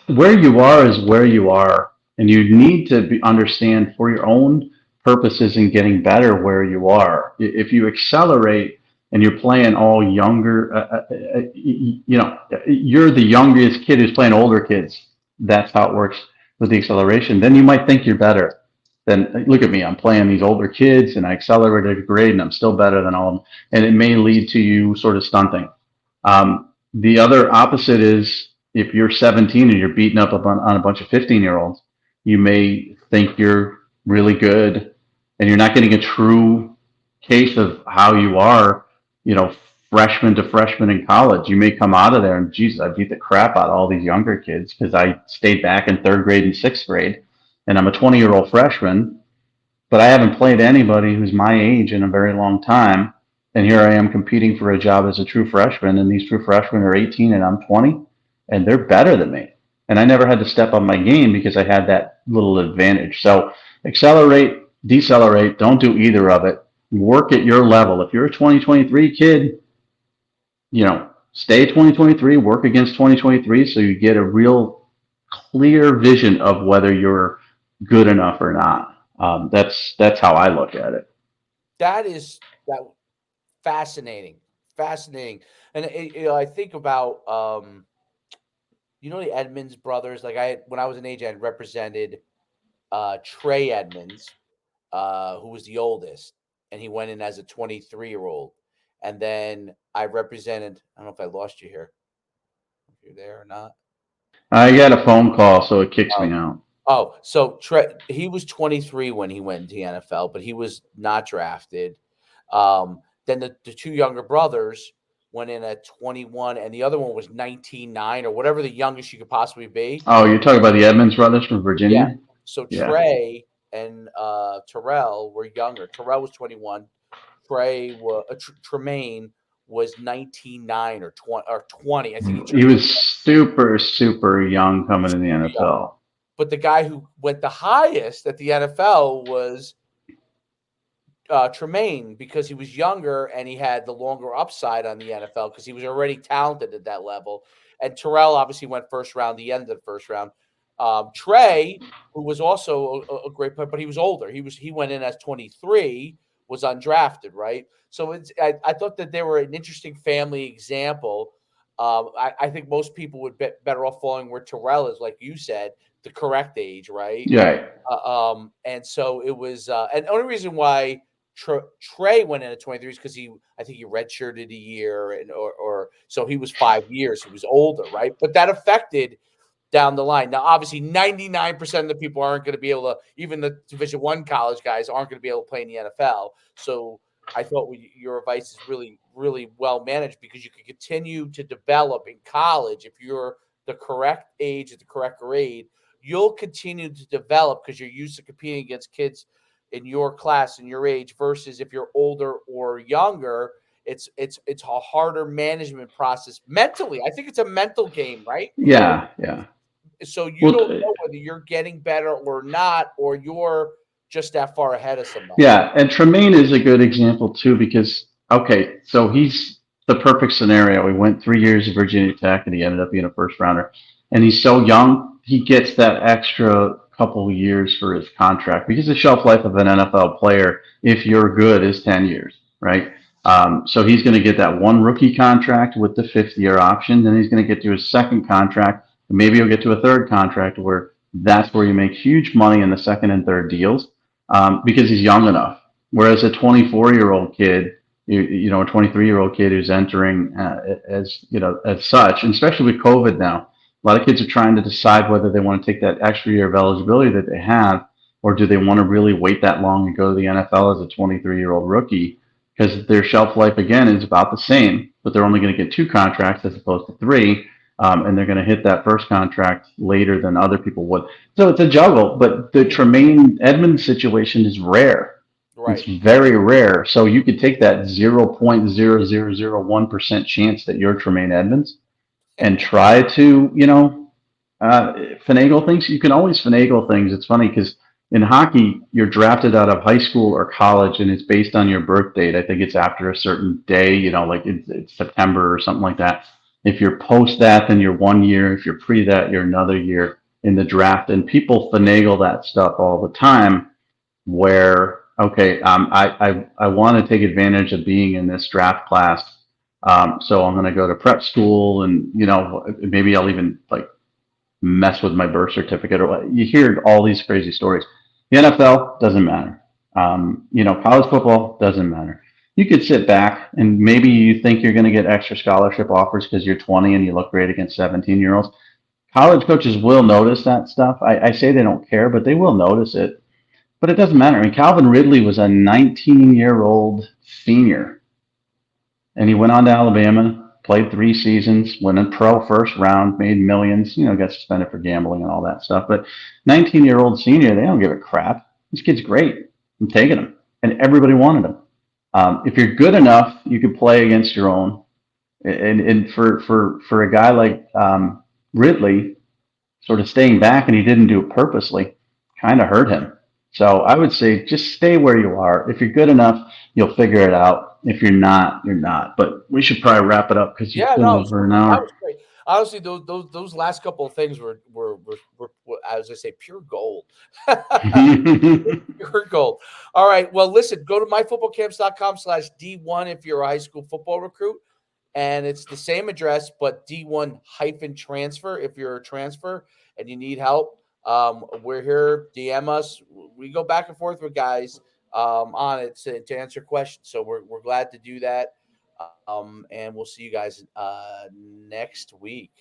where you are is where you are, and you need to understand for your own purposes in getting better where you are. If you accelerate and you're playing all younger, you're the youngest kid who's playing older kids. That's how it works with the acceleration. Then you might think you're better. Then look at me, I'm playing these older kids, and I accelerated a grade, and I'm still better than all of them. And it may lead to you sort of stunting. The other opposite is if you're 17 and you're beating up on a bunch of 15-year-olds, you may think you're really good and you're not getting a true case of how you are, you know, freshman to freshman in college. You may come out of there and, Jesus, I beat the crap out of all these younger kids because I stayed back in third grade and sixth grade and I'm a 20-year-old freshman, but I haven't played anybody who's my age in a very long time. And here I am competing for a job as a true freshman, and these true freshmen are 18 and I'm 20, and they're better than me. And I never had to step up my game because I had that little advantage. So accelerate, decelerate, don't do either of it. Work at your level. If you're a 2023 kid, stay 2023, work against 2023 so you get a real clear vision of whether you're good enough or not. That's how I look at it. That is that fascinating, fascinating. And I think about the Edmonds brothers. Like when I was an age, I had represented Trey Edmonds, who was the oldest, and he went in as a 23-year-old. And then I represented. I don't know if I lost you here. If you're there or not. I got a phone call, so it kicks me Oh, out. so he was 23 when he went into the NFL, but he was not drafted. Then the two younger brothers went in at 21, and the other one was 19.9 or whatever the youngest you could possibly be. Oh, you're talking about the Edmonds brothers from Yeah. Virginia? So Yeah. Trey and Terrell were younger. Terrell was 21. Tremaine was 19.9 or 20. I think he He turned was super, super young coming in the super young. NFL. But the guy who went the highest at the NFL was Tremaine because he was younger and he had the longer upside on the NFL because he was already talented at that level. And Terrell obviously went first round, the end of the first round. Trey, who was also a great player, but he was older. He went in as 23, was undrafted, right? So I thought that they were an interesting family example. I think most people would be better off falling where Terrell is, like you said, the correct age, right? Yeah. And so it was, and the only reason why Trey went in at 23 is because I think he redshirted a year, or so he was 5 years. He was older, right? But that affected down the line. Now, obviously, 99% of the people aren't going to be able to, even the Division One college guys aren't going to be able to play in the NFL. So I thought your advice is really, really well managed, because you can continue to develop in college if you're the correct age at the correct grade. You'll continue to develop because you're used to competing against kids in your class and your age, versus if you're older or younger. It's a harder management process mentally. I think it's a mental game, right? Yeah. Yeah. So you Well, don't know whether you're getting better or not, or you're just that far ahead of somebody. yeah, and Tremaine is a good example too because okay, so he's the perfect scenario. He went 3 years at Virginia Tech and he ended up being a first rounder, and he's so young. He gets that extra couple years for his contract because the shelf life of an NFL player, if you're good, is 10 years, right? So he's going to get that one rookie contract with the fifth year option, then he's going to get to his second contract, and maybe he'll get to a third contract where that's where you make huge money in the second and third deals because he's young enough. Whereas a 24-year-old kid, a 23-year-old kid who's entering as as such, and especially with COVID now, a lot of kids are trying to decide whether they want to take that extra year of eligibility that they have, or do they want to really wait that long and go to the NFL as a 23-year-old rookie because their shelf life again is about the same, but they're only going to get two contracts as opposed to three. And they're going to hit that first contract later than other people would. So it's a juggle, but the Yeah. Tremaine Edmonds situation is rare. It's Right. very rare. So you could take that 0.0001% chance that you're Tremaine Edmonds and try to, finagle things. You can always finagle things. It's funny because in hockey, you're drafted out of high school or college, and it's based on your birth date. I think it's after a certain day, like it's September or something like that. If you're post that, then you're 1 year. If you're pre that, you're another year in the draft. And people finagle that stuff all the time. Where okay, I want to take advantage of being in this draft class. So I'm going to go to prep school, and maybe I'll even like mess with my birth certificate or what. You hear all these crazy stories. The NFL doesn't matter. College football doesn't matter. You could sit back and maybe you think you're going to get extra scholarship offers because you're 20 and you look great against 17-year-olds. College coaches will notice that stuff. I say they don't care, but they will notice it. But it doesn't matter. I mean, Calvin Ridley was a 19-year-old senior, and he went on to Alabama, played 3 seasons, went in pro first round, made millions, got suspended for gambling and all that stuff. But 19-year-old senior, they don't give a crap. This kid's great. I'm taking him. And everybody wanted him. If you're good enough, you could play against your own. And for a guy like Ridley, sort of staying back, and he didn't do it purposely, kind of hurt him. So I would say just stay where you are. If you're good enough, you'll figure it out. If you're not, you're not. But we should probably wrap it up because you've Yeah, been no, over an that hour. was great. Honestly, those last couple of things were as I say, pure gold. Pure gold. All right. Well, listen, go to myfootballcamps.com/D1 if you're a high school football recruit. And it's the same address, but D1 hyphen transfer if you're a transfer and you need help. We're here. DM us. We go back and forth with guys on it to answer questions. So we're glad to do that. And we'll see you guys next week.